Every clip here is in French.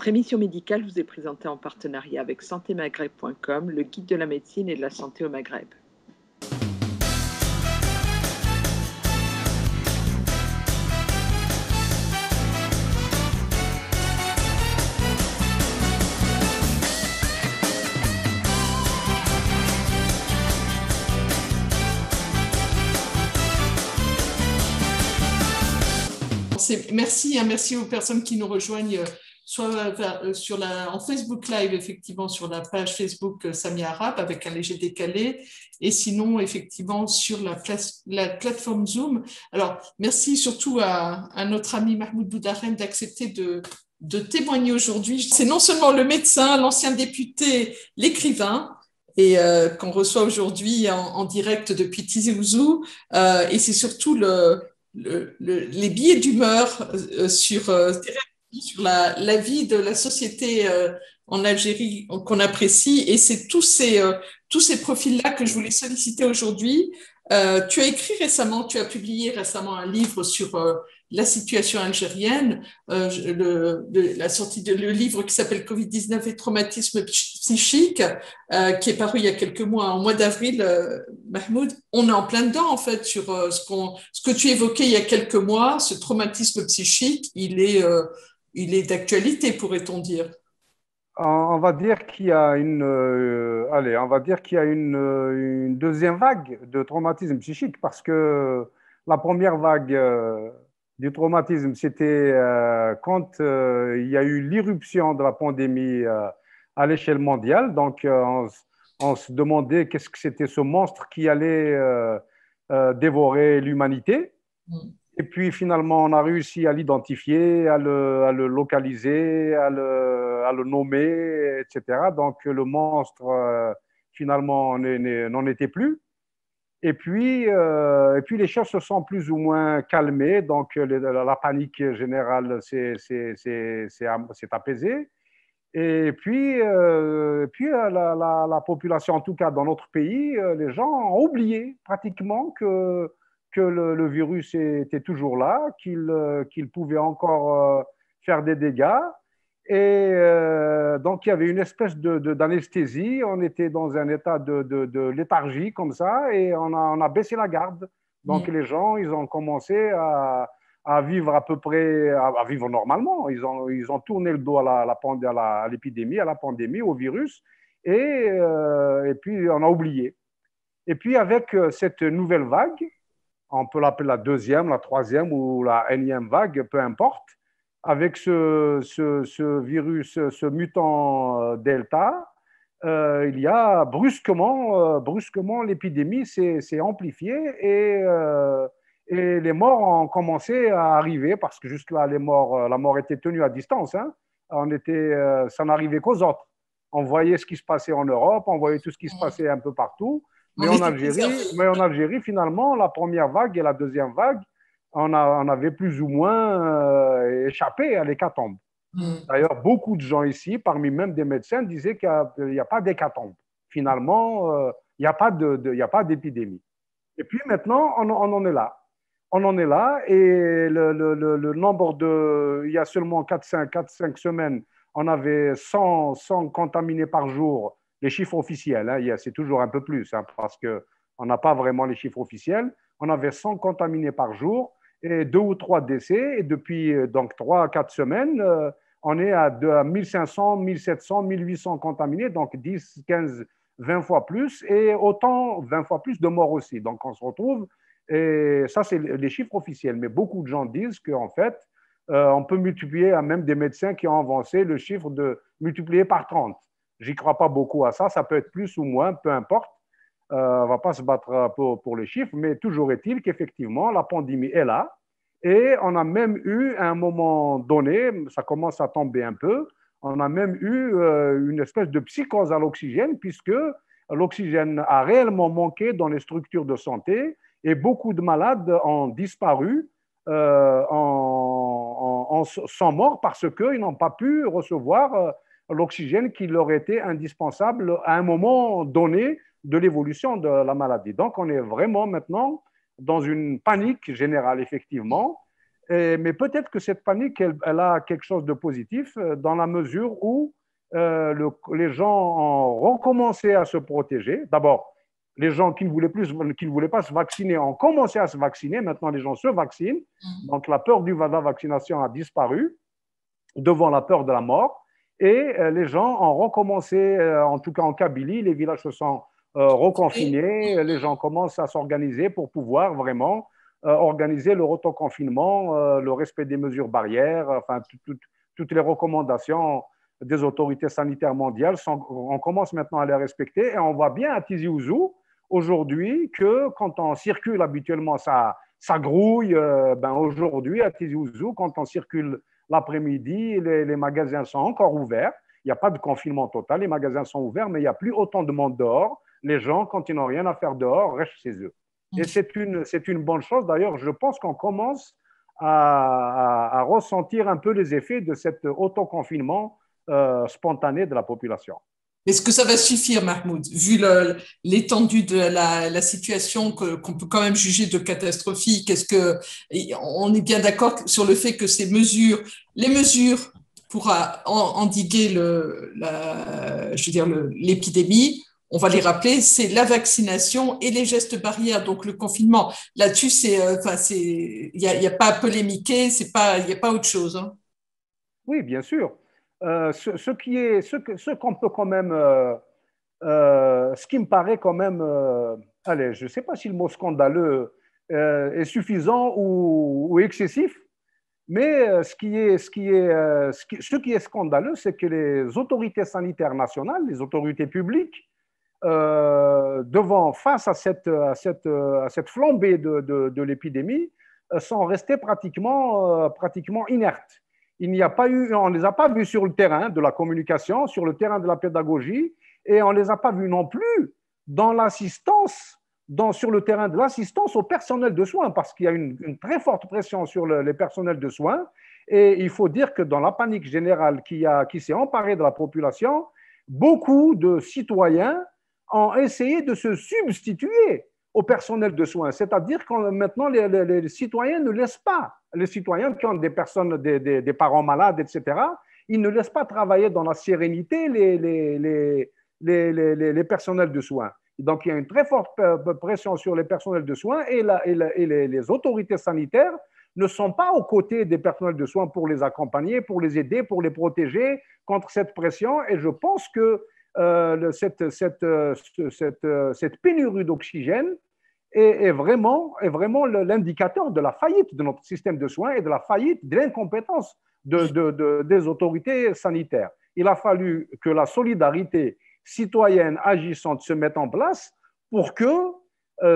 Votre émission médicale vous est présentée en partenariat avec santémaghreb.com, le guide de la médecine et de la santé au Maghreb. Merci aux personnes qui nous rejoignent, soit en Facebook Live, effectivement, sur la page Facebook Samia Arabe, avec un léger décalé, et sinon, effectivement, sur la plateforme Zoom. Alors, merci surtout à notre ami Mahmoud Boudarem d'accepter de témoigner aujourd'hui. C'est non seulement le médecin, l'ancien député, l'écrivain, et qu'on reçoit aujourd'hui en direct depuis Tizi Ouzou, et c'est surtout les billets d'humeur sur la vie de la société en Algérie qu'on apprécie, et c'est tous ces profils-là que je voulais solliciter aujourd'hui. Tu as publié récemment un livre sur la situation algérienne, le livre qui s'appelle Covid-19 et traumatisme psychique, qui est paru il y a quelques mois, en mois d'avril, Mahmoud. On est en plein dedans, en fait, sur ce que tu évoquais il y a quelques mois, ce traumatisme psychique, il est d'actualité, pourrait-on dire. On va dire qu'il y a une deuxième vague de traumatisme psychique parce que la première vague du traumatisme, c'était quand il y a eu l'irruption de la pandémie à l'échelle mondiale. Donc, on se demandait qu'est-ce que c'était ce monstre qui allait dévorer l'humanité. Et puis finalement, on a réussi à l'identifier, à le localiser, à le nommer, etc. Donc le monstre, finalement, n'en était plus. Et puis les choses se sont plus ou moins calmées. Donc la panique générale s'est apaisée. Et puis la population, en tout cas dans notre pays, les gens ont oublié pratiquement que le virus était toujours là, qu'il pouvait encore faire des dégâts. Et donc, il y avait une espèce d'anesthésie. On était dans un état de léthargie comme ça et on a baissé la garde. Donc, les gens, ils ont commencé à vivre à peu près, à vivre normalement. Ils ont tourné le dos à l'épidémie, à la pandémie, au virus. Et puis, on a oublié. Et puis, avec cette nouvelle vague, on peut l'appeler la deuxième, la troisième ou la énième vague, peu importe, avec ce virus, ce mutant Delta, il y a brusquement l'épidémie s'est amplifiée et les morts ont commencé à arriver parce que jusque-là, la mort était tenue à distance. Hein. Ça n'arrivait qu'aux autres. On voyait ce qui se passait en Europe, on voyait tout ce qui se passait un peu partout. Mais en Algérie, finalement, la première vague et la deuxième vague, on avait plus ou moins échappé à l'hécatombe. D'ailleurs, beaucoup de gens ici, parmi même des médecins, disaient qu'il n'y a pas d'hécatombe. Finalement, il n'y a pas d'épidémie. Et puis maintenant, on en est là. On en est là et le nombre il y a seulement 4-5 semaines, on avait 100 contaminés par jour. Les chiffres officiels, hein, c'est toujours un peu plus, hein, parce qu'on n'a pas vraiment les chiffres officiels. On avait 100 contaminés par jour et 2 ou 3 décès. Et depuis donc 3 à 4 semaines, on est à 1500, 1700, 1800 contaminés, donc 10, 15, 20 fois plus, et autant 20 fois plus de morts aussi. Donc on se retrouve, et ça c'est les chiffres officiels, mais beaucoup de gens disent qu'en fait, on peut multiplier, même des médecins qui ont avancé le chiffre de multiplier par 30. J'y crois pas beaucoup à ça. Ça peut être plus ou moins, peu importe. On ne va pas se battre pour les chiffres, mais toujours est-il qu'effectivement, la pandémie est là. Et on a même eu, à un moment donné, ça commence à tomber un peu, on a même eu une espèce de psychose à l'oxygène, puisque l'oxygène a réellement manqué dans les structures de santé et beaucoup de malades ont disparu, sont morts parce qu'ils n'ont pas pu recevoir l'oxygène qui leur était indispensable à un moment donné de l'évolution de la maladie. Donc, on est vraiment maintenant dans une panique générale, effectivement. Mais peut-être que cette panique, elle a quelque chose de positif dans la mesure où les gens ont recommencé à se protéger. D'abord, les gens qui ne voulaient pas se vacciner ont commencé à se vacciner. Maintenant, les gens se vaccinent. Donc, la peur de la vaccination a disparu devant la peur de la mort. Et les gens ont recommencé, en tout cas en Kabylie, les villages se sont reconfinés. Les gens commencent à s'organiser pour pouvoir vraiment organiser le autoconfinement, le respect des mesures barrières, enfin, toutes les recommandations des autorités sanitaires mondiales. On commence maintenant à les respecter et on voit bien à Tizi Ouzou aujourd'hui que quand on circule habituellement, ça grouille. Aujourd'hui, à Tizi Ouzou, quand on circule l'après-midi, les magasins sont encore ouverts. Il n'y a pas de confinement total, les magasins sont ouverts, mais il n'y a plus autant de monde dehors. Les gens, quand ils n'ont rien à faire dehors, restent chez eux. Et c'est une bonne chose. D'ailleurs, je pense qu'on commence à ressentir un peu les effets de cet autoconfinement spontané de la population. Est-ce que ça va suffire, Mahmoud, vu l'étendue de la situation qu'on peut quand même juger de catastrophique? On est bien d'accord sur le fait que les mesures pour endiguer l'épidémie, on va les rappeler, c'est la vaccination et les gestes barrières, donc le confinement. Là-dessus, il n'y a pas à polémiquer, il n'y a pas autre chose. Hein. Oui, bien sûr. Ce qu'on peut quand même, ce qui me paraît quand même, allez, je ne sais pas si le mot scandaleux est suffisant ou excessif, mais ce qui est scandaleux, c'est que les autorités sanitaires nationales, les autorités publiques, face à cette flambée de l'épidémie, sont restées pratiquement inertes. On ne les a pas vus sur le terrain de la communication, sur le terrain de la pédagogie, et on ne les a pas vus non plus sur le terrain de l'assistance au personnel de soins, parce qu'il y a une très forte pression sur les personnels de soins. Et il faut dire que dans la panique générale qui s'est emparée de la population, beaucoup de citoyens ont essayé de se substituer au personnel de soins. C'est-à-dire que maintenant, les citoyens ne laissent pas, les citoyens qui ont des personnes, des parents malades, etc., ils ne laissent pas travailler dans la sérénité les personnels de soins. Donc, il y a une très forte pression sur les personnels de soins et les autorités sanitaires ne sont pas aux côtés des personnels de soins pour les accompagner, pour les aider, pour les protéger contre cette pression. Et je pense que cette pénurie d'oxygène est vraiment l'indicateur de la faillite de notre système de soins et de la faillite, de l'incompétence des autorités sanitaires. Il a fallu que la solidarité citoyenne agissante se mette en place pour que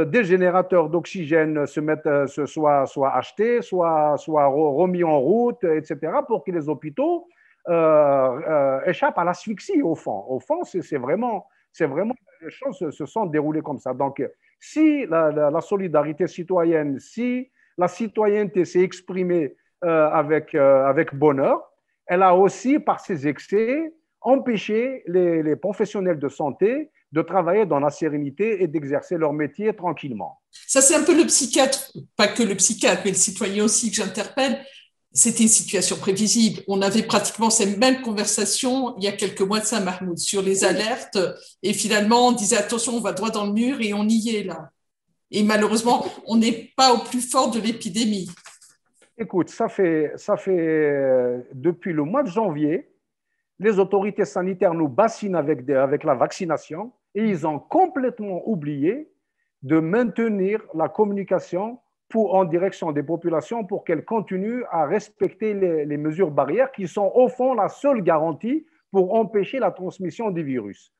des générateurs d'oxygène soient achetés, soient remis en route, etc., pour que les hôpitaux échappent à l'asphyxie, au fond. Au fond, c'est vraiment les choses se sont déroulées comme ça. Donc, si la solidarité citoyenne, si la citoyenneté s'est exprimée avec bonheur, elle a aussi, par ses excès, empêché les professionnels de santé de travailler dans la sérénité et d'exercer leur métier tranquillement. Ça, c'est un peu le psychiatre, pas que le psychiatre, mais le citoyen aussi que j'interpelle. C'était une situation prévisible. On avait pratiquement ces mêmes conversations il y a quelques mois de ça, Mahmoud, sur les alertes. Et finalement, on disait attention, on va droit dans le mur et on y est là. Et malheureusement, on n'est pas au plus fort de l'épidémie. Écoute, ça fait depuis le mois de janvier, les autorités sanitaires nous bassinent avec la vaccination et ils ont complètement oublié de maintenir la communication en direction des populations pour qu'elles continuent à respecter les mesures barrières qui sont au fond la seule garantie pour empêcher la transmission du virus.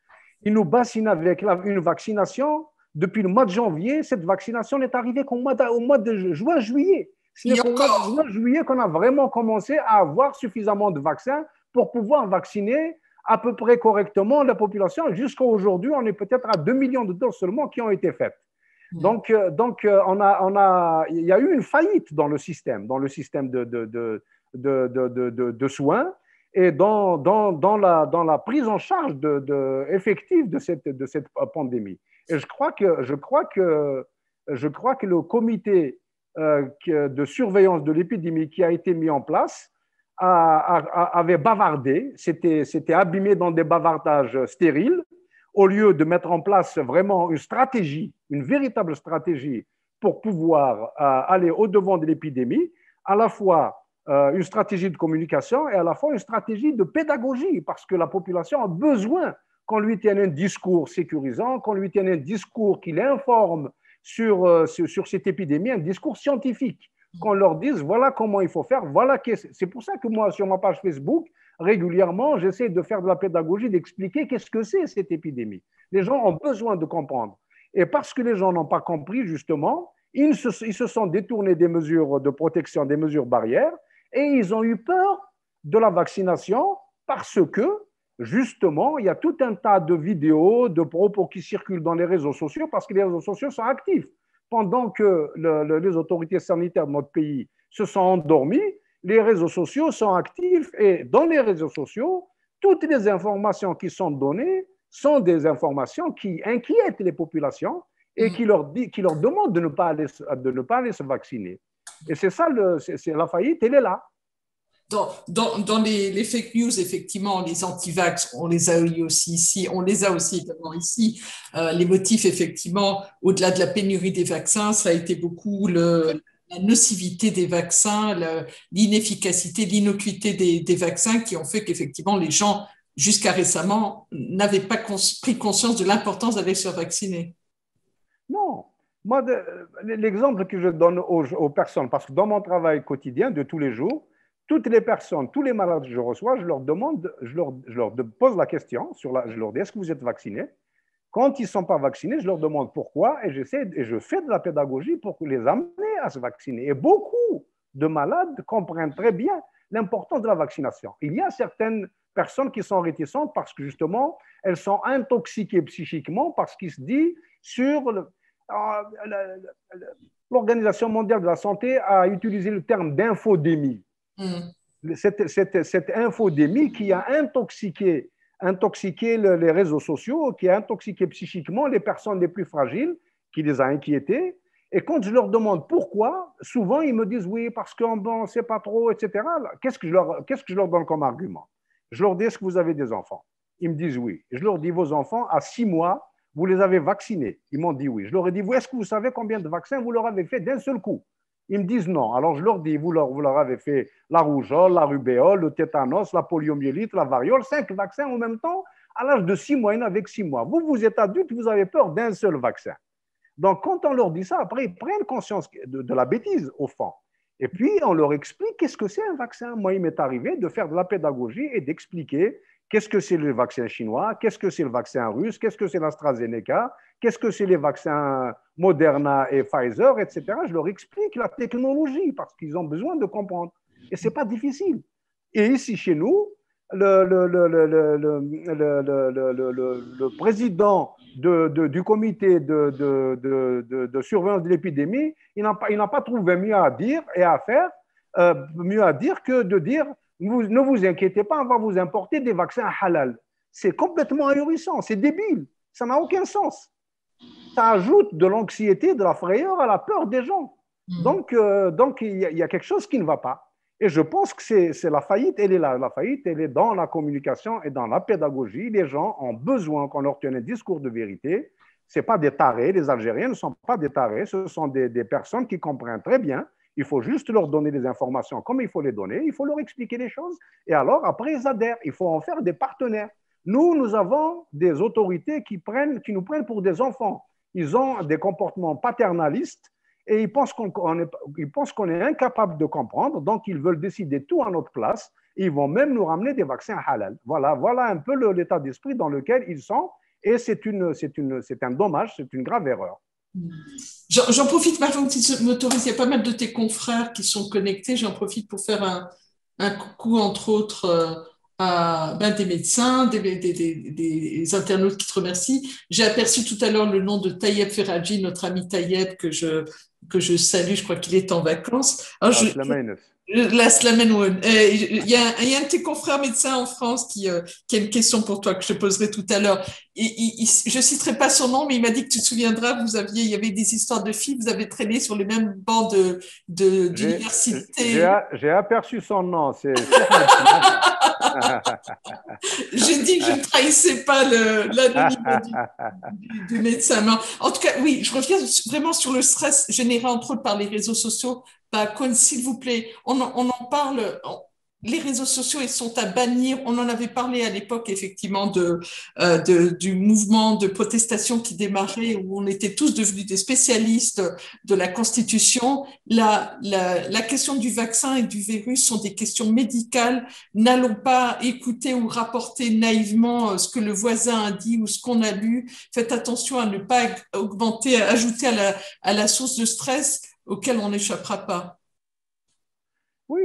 Ils nous bassinent avec une vaccination. Depuis le mois de janvier, cette vaccination n'est arrivée qu'au mois de juin-juillet. Ce n'est qu'au mois de juin-juillet qu'on a vraiment commencé à avoir suffisamment de vaccins pour pouvoir vacciner à peu près correctement la population. Jusqu'à aujourd'hui, on est peut-être à 2 millions de doses seulement qui ont été faites. Donc, il y a eu une faillite dans le système de soins et dans la prise en charge effective de cette pandémie. Et je crois que le comité de surveillance de l'épidémie qui a été mis en place avait bavardé, c'était abîmé dans des bavardages stériles, au lieu de mettre en place vraiment une stratégie, une véritable stratégie pour pouvoir aller au-devant de l'épidémie, à la fois une stratégie de communication et à la fois une stratégie de pédagogie, parce que la population a besoin qu'on lui tienne un discours sécurisant, qu'on lui tienne un discours qui l'informe sur cette épidémie, un discours scientifique, qu'on leur dise voilà comment il faut faire, voilà c'est pour ça que moi, sur ma page Facebook, régulièrement, j'essaie de faire de la pédagogie, d'expliquer qu'est-ce que c'est cette épidémie. Les gens ont besoin de comprendre. Et parce que les gens n'ont pas compris, justement, ils se sont détournés des mesures de protection, des mesures barrières, et ils ont eu peur de la vaccination parce que, justement, il y a tout un tas de vidéos, de propos qui circulent dans les réseaux sociaux parce que les réseaux sociaux sont actifs. Pendant que les autorités sanitaires de notre pays se sont endormies, les réseaux sociaux sont actifs et dans les réseaux sociaux, toutes les informations qui sont données sont des informations qui inquiètent les populations et qui leur demandent de ne pas aller se vacciner. Et c'est ça, la faillite, elle est là. Dans les fake news, effectivement, les anti-vax, on les a eu aussi ici, on les a aussi également ici. Les motifs, effectivement, au-delà de la pénurie des vaccins, ça a été beaucoup la nocivité des vaccins, l'inefficacité, l'innocuité des vaccins qui ont fait qu'effectivement, les gens, jusqu'à récemment, n'avaient pas pris conscience de l'importance d'aller se vacciner. Non. Moi, l'exemple que je donne aux personnes, parce que dans mon travail quotidien de tous les jours, toutes les personnes, tous les malades que je reçois, je leur pose la question, je leur dis est-ce que vous êtes vaccinés? Quand ils ne sont pas vaccinés, je leur demande pourquoi et je fais de la pédagogie pour les amener à se vacciner. Et beaucoup de malades comprennent très bien l'importance de la vaccination. Il y a certaines personnes qui sont réticentes parce que justement, elles sont intoxiquées psychiquement parce qu'ils se disent sur l'Organisation mondiale de la santé a utilisé le terme d'infodémie. Cette infodémie qui a intoxiqué les réseaux sociaux, qui a intoxiqué psychiquement les personnes les plus fragiles, qui les a inquiétés. Et quand je leur demande pourquoi, souvent ils me disent oui, parce qu'on ne sait pas trop, etc. Qu'est-ce que je leur donne comme argument? Je leur dis est-ce que vous avez des enfants? Ils me disent oui. Je leur dis vos enfants, à 6 mois, vous les avez vaccinés? Ils m'ont dit oui. Je leur ai dit est-ce que vous savez combien de vaccins vous leur avez fait d'un seul coup? Ils me disent non. Alors je leur dis, vous leur avez fait la rougeole, la rubéole, le tétanos, la poliomyélite, la variole, 5 vaccins en même temps, à l'âge de 6 mois, avec 6 mois. Vous êtes adulte, vous avez peur d'un seul vaccin. Donc quand on leur dit ça, après ils prennent conscience de la bêtise au fond. Et puis on leur explique qu'est-ce que c'est un vaccin. Moi, il m'est arrivé de faire de la pédagogie et d'expliquer qu'est-ce que c'est le vaccin chinois, qu'est-ce que c'est le vaccin russe, qu'est-ce que c'est l'AstraZeneca, qu'est-ce que c'est les vaccins Moderna et Pfizer, etc. Je leur explique la technologie parce qu'ils ont besoin de comprendre. Et ce n'est pas difficile. Et ici, chez nous, le président du comité de surveillance de l'épidémie, il n'a pas trouvé mieux à dire et à faire, mieux à dire que de dire ne vous inquiétez pas, on va vous importer des vaccins halal. C'est complètement ahurissant, c'est débile, ça n'a aucun sens. Ça ajoute de l'anxiété, de la frayeur à la peur des gens. Donc il y a quelque chose qui ne va pas. Et je pense que c'est la faillite, elle est là. La faillite, elle est dans la communication et dans la pédagogie. Les gens ont besoin qu'on leur tienne un discours de vérité. Ce n'est pas des tarés, les Algériens ne sont pas des tarés, ce sont des personnes qui comprennent très bien. Il faut juste leur donner des informations comme il faut les donner, il faut leur expliquer les choses. Et alors, après, ils adhèrent. Il faut en faire des partenaires. Nous avons des autorités qui nous prennent pour des enfants. Ils ont des comportements paternalistes et ils pensent qu'on est incapable de comprendre, donc ils veulent décider tout à notre place. Ils vont même nous ramener des vaccins halal. Voilà un peu l'état d'esprit dans lequel ils sont et c'est un dommage, c'est une grave erreur. J'en profite, Marion, si tu m'autorises, il y a pas mal de tes confrères qui sont connectés. J'en profite pour faire un coucou, entre autres, à des médecins, des internautes qui te remercient. J'ai aperçu tout à l'heure le nom de Tayeb Ferraji, notre ami Tayeb, que je salue. Je crois qu'il est en vacances. Alors, La Slamenoun. Il y a un de tes confrères médecins en France qui a une question pour toi que je te poserai tout à l'heure. Je ne citerai pas son nom, mais il m'a dit que tu te souviendras, il y avait des histoires de filles, vous avez traîné sur les mêmes bancs d'université. J'ai aperçu son nom, c'est Cheikh. J'ai dit que je ne trahissais pas l'anonymat du médecin. Mais en tout cas, oui, je reviens vraiment sur le stress généré entre autres par les réseaux sociaux. Bah, s'il vous plaît, on en parle. Les réseaux sociaux, ils sont à bannir. On en avait parlé à l'époque, effectivement, du mouvement de protestation qui démarrait, où on était tous devenus des spécialistes de la Constitution. La question du vaccin et du virus sont des questions médicales. N'allons pas écouter ou rapporter naïvement ce que le voisin a dit ou ce qu'on a lu. Faites attention à ne pas ajouter à la source de stress auquel on n'échappera pas. Oui,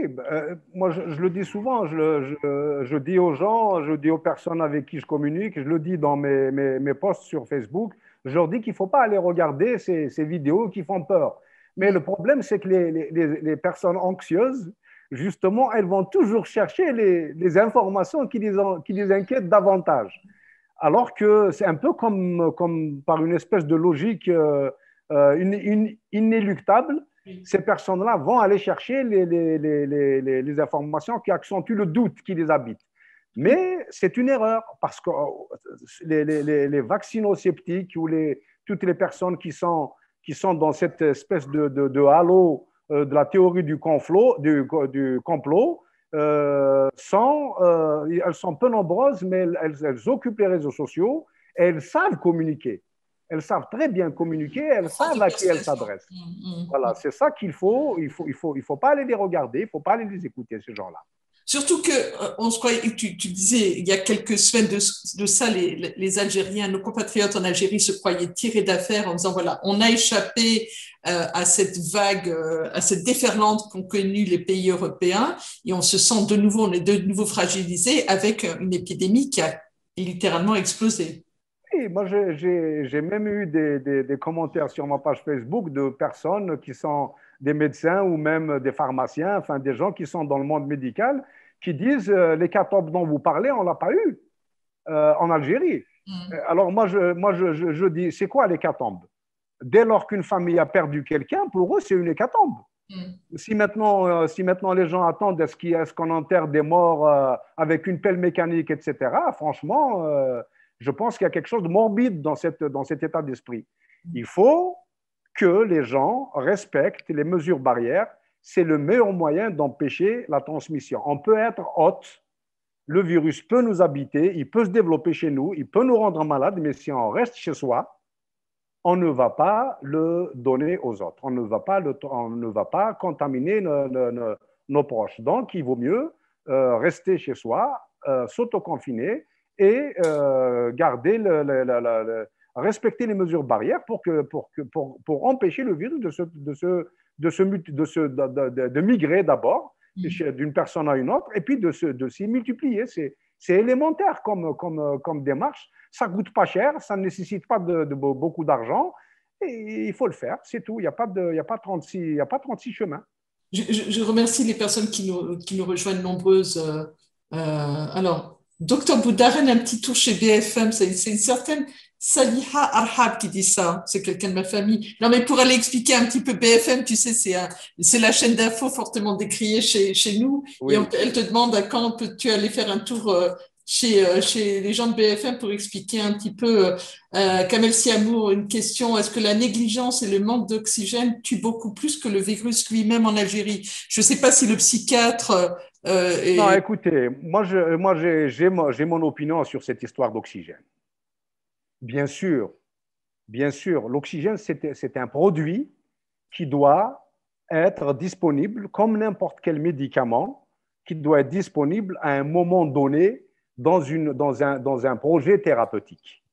moi je le dis souvent, je dis aux gens, je dis aux personnes avec qui je communique, je le dis dans mes posts sur Facebook, je leur dis qu'il ne faut pas aller regarder ces vidéos qui font peur. Mais le problème, c'est que les personnes anxieuses, justement, elles vont toujours chercher les informations qui les inquiètent davantage. Alors que c'est un peu comme par une espèce de logique inéluctable. Ces personnes-là vont aller chercher les informations qui accentuent le doute qui les habite. Mais c'est une erreur parce que les vaccinosceptiques ou toutes les personnes qui sont dans cette espèce de halo de la théorie du complot, elles sont peu nombreuses, mais elles occupent les réseaux sociaux et elles savent communiquer. Elles savent très bien communiquer, elles savent à qui elles s'adressent. Voilà, c'est ça qu'il faut. Il faut pas aller les regarder, il ne faut pas aller les écouter, ces gens-là. Surtout que on se croyait, tu disais il y a quelques semaines de ça, les Algériens, nos compatriotes en Algérie se croyaient tirés d'affaire en disant voilà, on a échappé à cette vague, à cette déferlante qu'ont connue les pays européens et on se sent on est de nouveau fragilisé avec une épidémie qui a littéralement explosé. Oui, moi, j'ai même eu des commentaires sur ma page Facebook de personnes qui sont des médecins ou même des pharmaciens, enfin des gens qui sont dans le monde médical, qui disent l'hécatombe dont vous parlez, on ne l'a pas eu en Algérie. Alors moi, je dis, c'est quoi l'hécatombe? Dès lors qu'une famille a perdu quelqu'un, pour eux, c'est une hécatombe. Si maintenant les gens attendent est-ce qu'on enterre des morts avec une pelle mécanique, etc., franchement, je pense qu'il y a quelque chose de morbide dans cet état d'esprit. Il faut que les gens respectent les mesures barrières. C'est le meilleur moyen d'empêcher la transmission. On peut être hôte, le virus peut nous habiter, il peut se développer chez nous, il peut nous rendre malades, mais si on reste chez soi, on ne va pas le donner aux autres. On ne va pas contaminer nos proches. Donc, il vaut mieux rester chez soi, s'autoconfiner et respecter les mesures barrières pour empêcher le virus de migrer d'abord d'une personne à une autre et puis de s'y multiplier. C'est élémentaire comme démarche. Ça ne coûte pas cher, ça ne nécessite pas beaucoup d'argent. Et il faut le faire, c'est tout. Il n'y a pas 36 chemins. Je remercie les personnes qui nous rejoignent nombreuses. Alors, Docteur Boudaren, un petit tour chez BFM, c'est une certaine Saliha Arhab qui dit ça, c'est quelqu'un de ma famille. Non, mais pour aller expliquer un petit peu BFM, tu sais, c'est la chaîne d'infos fortement décriée chez nous. Oui. Et elle te demande à quand peux-tu aller faire un tour chez les gens de BFM pour expliquer un petit peu, Kamel Siamour, une question, est-ce que la négligence et le manque d'oxygène tuent beaucoup plus que le virus lui-même en Algérie? Je ne sais pas si le psychiatre... Non, écoutez, moi j'ai mon opinion sur cette histoire d'oxygène. Bien sûr, l'oxygène, c'est un produit qui doit être disponible comme n'importe quel médicament, qui doit être disponible à un moment donné dans un projet thérapeutique.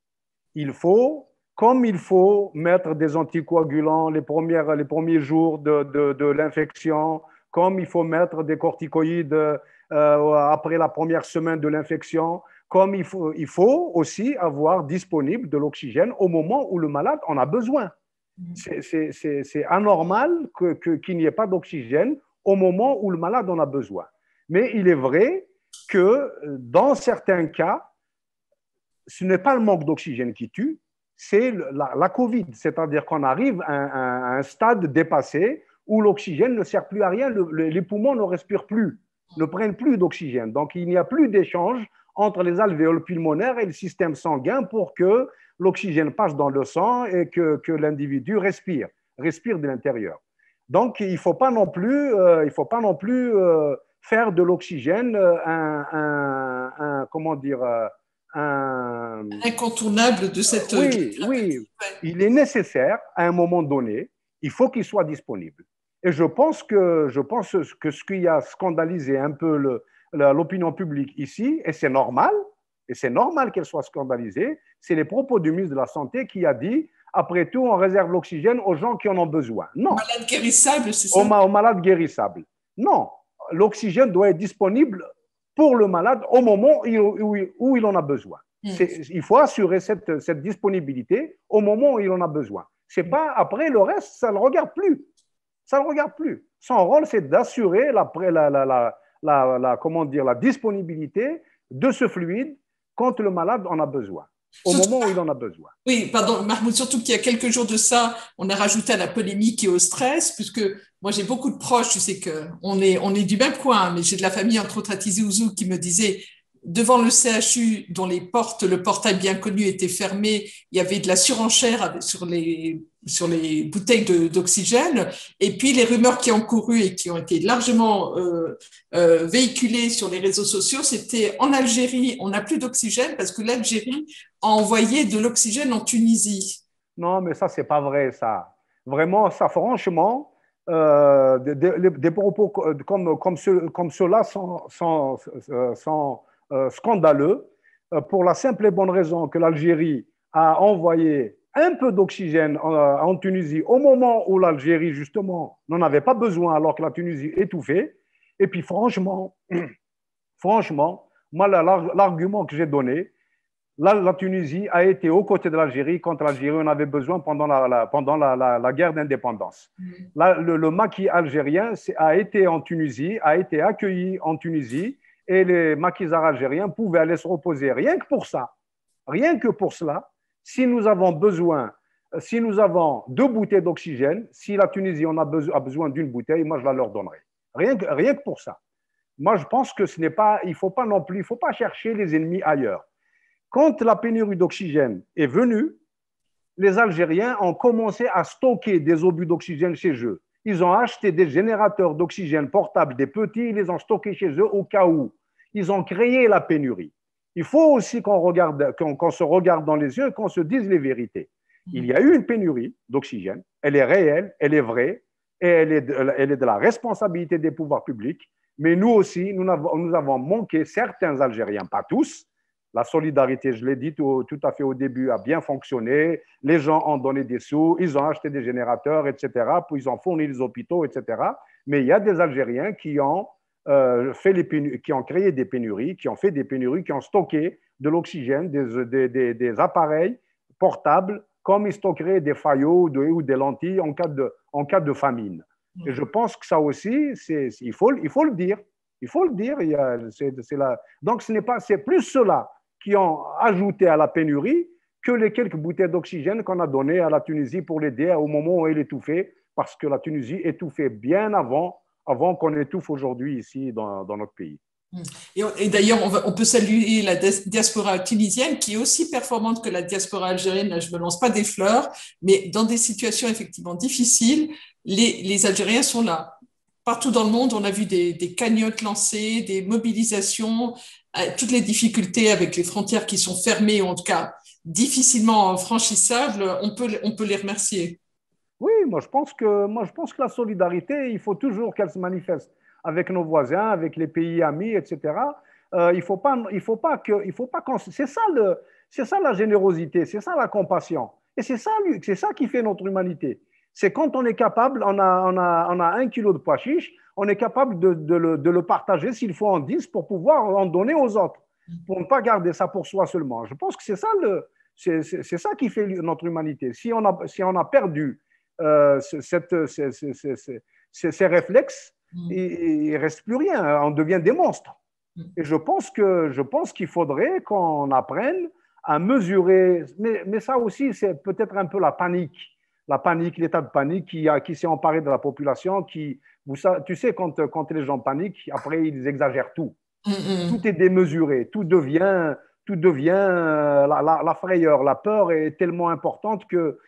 Comme il faut mettre des anticoagulants les premiers jours de l'infection, comme il faut mettre des corticoïdes après la première semaine de l'infection, comme il faut aussi avoir disponible de l'oxygène au moment où le malade en a besoin. C'est anormal qu'il n'y ait pas d'oxygène au moment où le malade en a besoin. Mais il est vrai que dans certains cas, ce n'est pas le manque d'oxygène qui tue, c'est la Covid. C'est-à-dire qu'on arrive à un stade dépassé où l'oxygène ne sert plus à rien, les poumons ne respirent plus, ne prennent plus d'oxygène. Donc, il n'y a plus d'échange entre les alvéoles pulmonaires et le système sanguin pour que l'oxygène passe dans le sang et que l'individu respire de l'intérieur. Donc, il ne faut pas non plus, faire de l'oxygène comment dire, incontournable de cette... Oui, il est nécessaire à un moment donné, il faut qu'il soit disponible. Et je pense que ce qui a scandalisé un peu l'opinion publique ici, et c'est normal qu'elle soit scandalisée, c'est les propos du ministre de la Santé qui a dit après tout, on réserve l'oxygène aux gens qui en ont besoin. Non. Aux malades guérissables, c'est ça? Aux malades guérissables. Non. L'oxygène doit être disponible pour le malade au moment où il en a besoin. Il faut assurer cette disponibilité au moment où il en a besoin. C'est pas après le reste, ça ne le regarde plus. Ça ne le regarde plus. Son rôle, c'est d'assurer la disponibilité de ce fluide quand le malade en a besoin. Au moment où il en a besoin. Oui, pardon, Mahmoud, surtout qu'il y a quelques jours de ça, on a rajouté à la polémique et au stress, puisque moi j'ai beaucoup de proches, tu sais qu'on est du même coin, mais j'ai de la famille, entre autres à Tizi Ouzou, qui me disaient, devant le CHU, dont le portail bien connu était fermé, il y avait de la surenchère sur les bouteilles d'oxygène, et puis les rumeurs qui ont couru et qui ont été largement véhiculées sur les réseaux sociaux, c'était en Algérie, on n'a plus d'oxygène parce que l'Algérie a envoyé de l'oxygène en Tunisie. Non, mais ça, c'est pas vrai, ça. Vraiment, ça, franchement, des propos comme ceux-là sont scandaleux pour la simple et bonne raison que l'Algérie a envoyé un peu d'oxygène en Tunisie au moment où l'Algérie, justement, n'en avait pas besoin alors que la Tunisie étouffait. Et puis, franchement, moi, l'argument que j'ai donné, la Tunisie a été aux côtés de l'Algérie quand l'Algérie en avait besoin pendant la guerre d'indépendance. Le maquis algérien a été en Tunisie, a été accueilli en Tunisie, et les maquisards algériens pouvaient aller se reposer. Rien que pour ça, rien que pour cela, si nous avons 2 bouteilles d'oxygène, si la Tunisie a besoin d'une bouteille, moi je la leur donnerai. Rien que pour ça. Moi je pense que il ne faut pas non plus, il ne faut pas chercher les ennemis ailleurs. Quand la pénurie d'oxygène est venue, les Algériens ont commencé à stocker des obus d'oxygène chez eux. Ils ont acheté des générateurs d'oxygène portables, des petits, ils les ont stockés chez eux au cas où. Ils ont créé la pénurie. Il faut aussi qu'on se regarde dans les yeux et qu'on se dise les vérités. Il y a eu une pénurie d'oxygène, elle est réelle, elle est vraie, et elle est de la responsabilité des pouvoirs publics, mais nous aussi, nous avons manqué, certains Algériens, pas tous. La solidarité, je l'ai dit tout à fait au début, a bien fonctionné. Les gens ont donné des sous, ils ont acheté des générateurs, etc. Puis ils ont fourni les hôpitaux, etc. Mais il y a des Algériens qui ont créé des pénuries, qui ont fait des pénuries, qui ont stocké de l'oxygène, des appareils portables, comme ils stockeraient des faillots ou des lentilles en cas de famine. Et je pense que ça aussi, il faut le dire. Il faut le dire. Donc, c'est plus cela qui ont ajouté à la pénurie que les quelques bouteilles d'oxygène qu'on a données à la Tunisie pour l'aider au moment où elle étouffait, parce que la Tunisie étouffait bien avant qu'on étouffe aujourd'hui ici dans notre pays. Et d'ailleurs, on peut saluer la diaspora tunisienne qui est aussi performante que la diaspora algérienne. Là, je ne me lance pas des fleurs, mais dans des situations effectivement difficiles, les Algériens sont là. Partout dans le monde, on a vu des cagnottes lancées, des mobilisations, toutes les difficultés avec les frontières qui sont fermées, ou en tout cas difficilement franchissables, on peut les remercier. Oui, moi je pense que la solidarité, il faut toujours qu'elle se manifeste avec nos voisins, avec les pays amis, etc. C'est ça la générosité, c'est ça la compassion, et c'est ça qui fait notre humanité. C'est quand on est capable, on a 1 kilo de pois chiches, on est capable de le partager s'il faut en 10 pour pouvoir en donner aux autres, pour ne pas garder ça pour soi seulement. Je pense que c'est ça qui fait notre humanité. Si on a perdu ces réflexes, il ne reste plus rien, on devient des monstres. Et je pense qu'il faudrait qu'on apprenne à mesurer, mais ça aussi, c'est peut-être un peu la panique, l'état de panique qui s'est emparé de la population, tu sais, quand les gens paniquent, après, ils exagèrent tout. Tout est démesuré, tout devient la frayeur, la peur est tellement importante que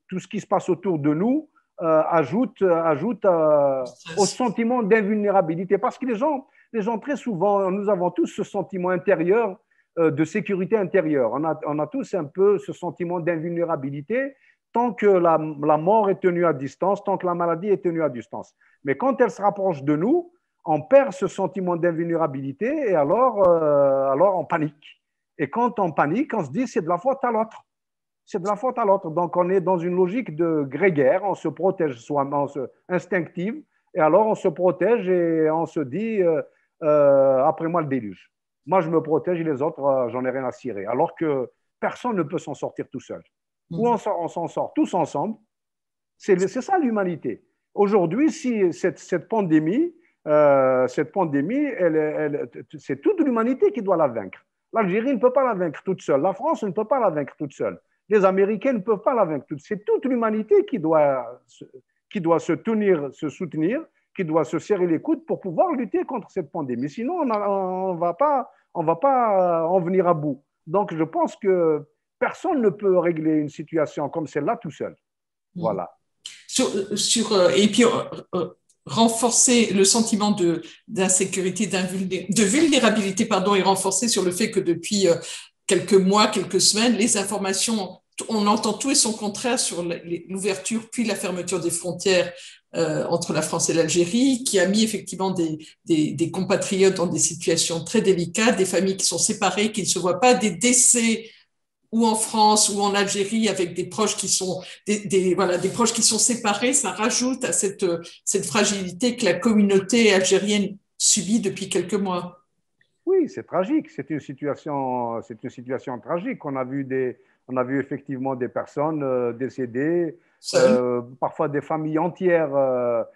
tout ce qui se passe autour de nous ajoute au sentiment d'invulnérabilité. Parce que les gens, très souvent, nous avons tous ce sentiment intérieur de sécurité intérieure. On a tous un peu ce sentiment d'invulnérabilité tant que la mort est tenue à distance, tant que la maladie est tenue à distance. Mais quand elle se rapproche de nous, on perd ce sentiment d'invulnérabilité et alors on panique. Et quand on panique, on se dit c'est de la faute à l'autre. C'est de la faute à l'autre. Donc on est dans une logique de grégaire, on se protège soi-même, instinctive, et alors on se protège et on se dit après moi le déluge. Moi je me protège et les autres, j'en ai rien à cirer. Alors que personne ne peut s'en sortir tout seul. Ou on s'en sort tous ensemble. C'est ça l'humanité. Aujourd'hui, si cette pandémie, c'est toute l'humanité qui doit la vaincre. L'Algérie ne peut pas la vaincre toute seule. La France ne peut pas la vaincre toute seule. Les Américains ne peuvent pas la vaincre toute seule. C'est toute l'humanité qui doit se tenir, se soutenir, qui doit se serrer les coudes pour pouvoir lutter contre cette pandémie. Sinon, on va pas en venir à bout. Donc, je pense que personne ne peut régler une situation comme celle-là tout seul. Voilà. Et puis, renforcer le sentiment d'insécurité, de vulnérabilité, est renforcé sur le fait que depuis quelques mois, quelques semaines, les informations, on entend tout et son contraire sur l'ouverture puis la fermeture des frontières entre la France et l'Algérie, qui a mis effectivement des compatriotes dans des situations très délicates, des familles qui sont séparées, qui ne se voient pas, des décès ou en France ou en Algérie avec des proches qui sont des proches qui sont séparés. Ça rajoute à cette fragilité que la communauté algérienne subit depuis quelques mois. Oui, c'est tragique. C'est une situation tragique. On a vu effectivement des personnes décédées, parfois des familles entières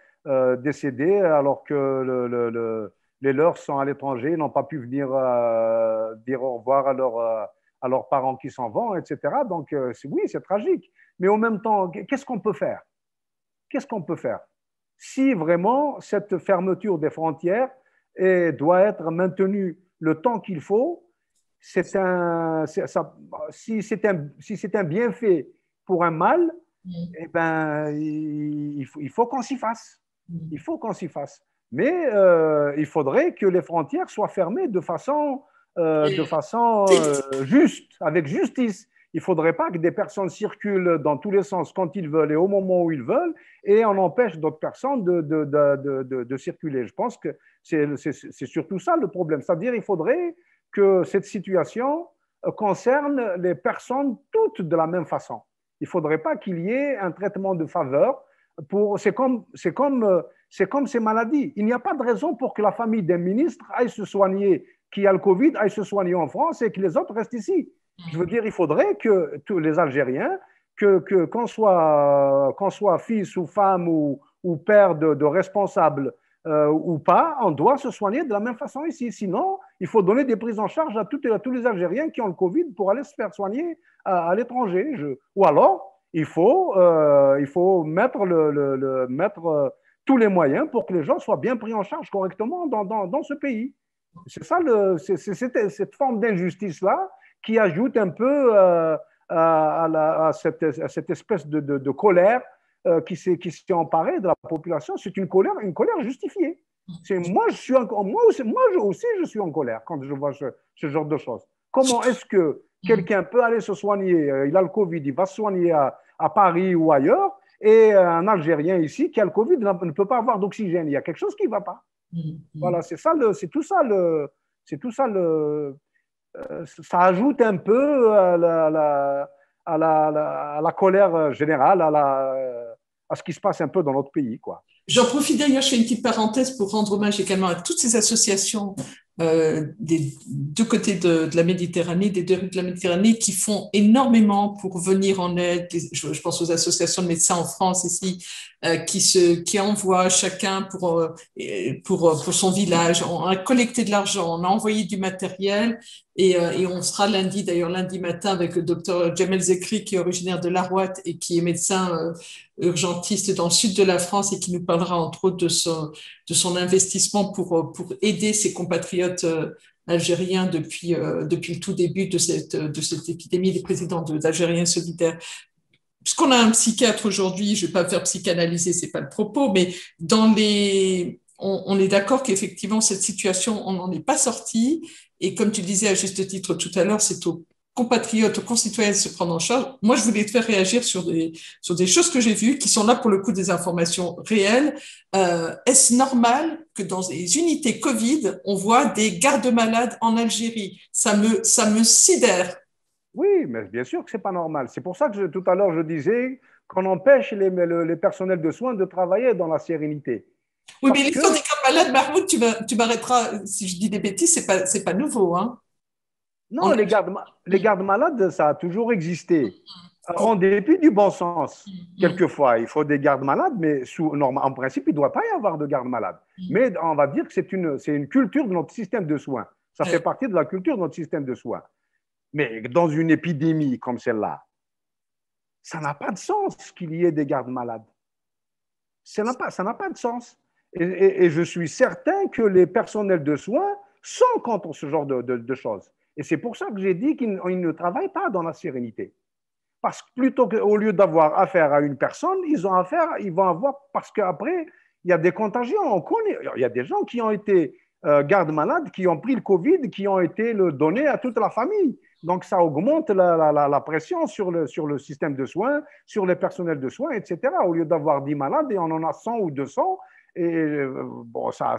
décédées, alors que les leurs sont à l'étranger, n'ont pas pu venir dire au revoir à leurs parents qui s'en vont, etc. Donc, oui, c'est tragique. Mais en même temps, qu'est-ce qu'on peut faire? Qu'est-ce qu'on peut faire? Si vraiment cette fermeture des frontières doit être maintenue le temps qu'il faut, si c'est un bienfait pour un mal, eh ben, il faut qu'on s'y fasse. Il faut qu'on s'y fasse. Mais il faudrait que les frontières soient fermées de façon juste, avec justice. Il ne faudrait pas que des personnes circulent dans tous les sens quand ils veulent et au moment où ils veulent, et on empêche d'autres personnes de circuler. Je pense que c'est surtout ça le problème. C'est-à-dire qu'il faudrait que cette situation concerne les personnes toutes de la même façon. Il ne faudrait pas qu'il y ait un traitement de faveur. C'est comme ces maladies. Il n'y a pas de raison pour que la famille d'un ministre aille se soigner, qui a le Covid, aille se soigner en France et que les autres restent ici. Je veux dire, il faudrait que tous les Algériens, qu'on soit fils ou femme ou père de responsables ou pas, on doit se soigner de la même façon ici. Sinon, il faut donner des prises en charge à tous les Algériens qui ont le Covid pour aller se faire soigner à l'étranger. Ou alors, il faut mettre tous les moyens pour que les gens soient bien pris en charge correctement dans ce pays. C'est ça, cette forme d'injustice-là qui ajoute un peu à cette espèce de colère qui s'est emparée de la population. C'est une colère justifiée. Moi aussi, je suis en colère quand je vois ce genre de choses. Comment est-ce que quelqu'un peut aller se soigner, il a le Covid, il va se soigner à Paris ou ailleurs, et un Algérien ici qui a le Covid ne peut pas avoir d'oxygène. Il y a quelque chose qui ne va pas. Voilà, c'est tout ça. Ça ajoute un peu à la colère générale, à ce qui se passe un peu dans notre pays, quoi. J'en profite d'ailleurs, je fais une petite parenthèse pour rendre hommage également à toutes ces associations des deux côtés de la Méditerranée, des deux rives de la Méditerranée, qui font énormément pour venir en aide. Je pense aux associations de médecins en France ici, qui envoient chacun pour son village. On a collecté de l'argent, on a envoyé du matériel. Et on sera lundi matin, avec le docteur Jamel Zekri, qui est originaire de l'Arouat et qui est médecin urgentiste dans le sud de la France et qui nous parlera entre autres de son investissement pour aider ses compatriotes algériens depuis le tout début de cette épidémie, les présidents d'Algériens solidaires. Puisqu'on a un psychiatre aujourd'hui, je ne vais pas faire psychanalyser, ce n'est pas le propos, mais on est d'accord qu'effectivement, cette situation, on n'en est pas sorti. Et comme tu le disais à juste titre tout à l'heure, c'est aux compatriotes, aux concitoyens de se prendre en charge. Moi, je voulais te faire réagir sur des choses que j'ai vues, qui sont là pour le coup des informations réelles. Est-ce normal que dans les unités Covid, on voit des gardes-malades en Algérie? Ça me sidère. Oui, mais bien sûr que ce n'est pas normal. C'est pour ça que tout à l'heure, je disais qu'on empêche les personnels de soins de travailler dans la sérénité. Oui, mais l'histoire des gardes-malades, Mahmoud, tu m'arrêteras si je dis des bêtises, c'est pas nouveau. Hein. Non, les gardes-malades, ça a toujours existé. En dépit du bon sens. Quelquefois, il faut des gardes-malades, mais en principe, il ne doit pas y avoir de gardes-malades. Mais on va dire que c'est une culture de notre système de soins. Ça fait partie de la culture de notre système de soins. Mais dans une épidémie comme celle-là, ça n'a pas de sens qu'il y ait des gardes-malades. Ça n'a pas de sens. Et je suis certain que les personnels de soins sont contre ce genre de choses. Et c'est pour ça que j'ai dit qu'ils ne travaillent pas dans la sérénité. Parce que plutôt qu'au lieu d'avoir affaire à une personne, ils vont avoir, parce qu'après, il y a des contagions. On connaît, il y a des gens qui ont été gardes-malades, qui ont pris le Covid, qui ont été le donné à toute la famille. Donc, ça augmente la pression sur le système de soins, sur les personnels de soins, etc. Au lieu d'avoir 10 malades, et on en a 100 ou 200, et bon, ça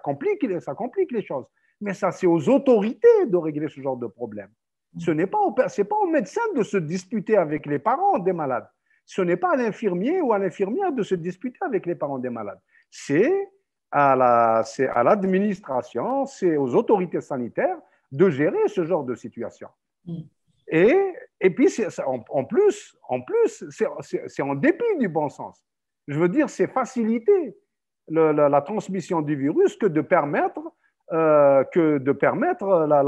complique les choses. Mais ça, c'est aux autorités de régler ce genre de problème. Ce n'est pas aux médecins de se disputer avec les parents des malades. Ce n'est pas à l'infirmier ou à l'infirmière de se disputer avec les parents des malades. C'est à l'administration, c'est aux autorités sanitaires de gérer ce genre de situation. Et puis, en plus, c'est en dépit du bon sens. Je veux dire, c'est faciliter la transmission du virus que de permettre la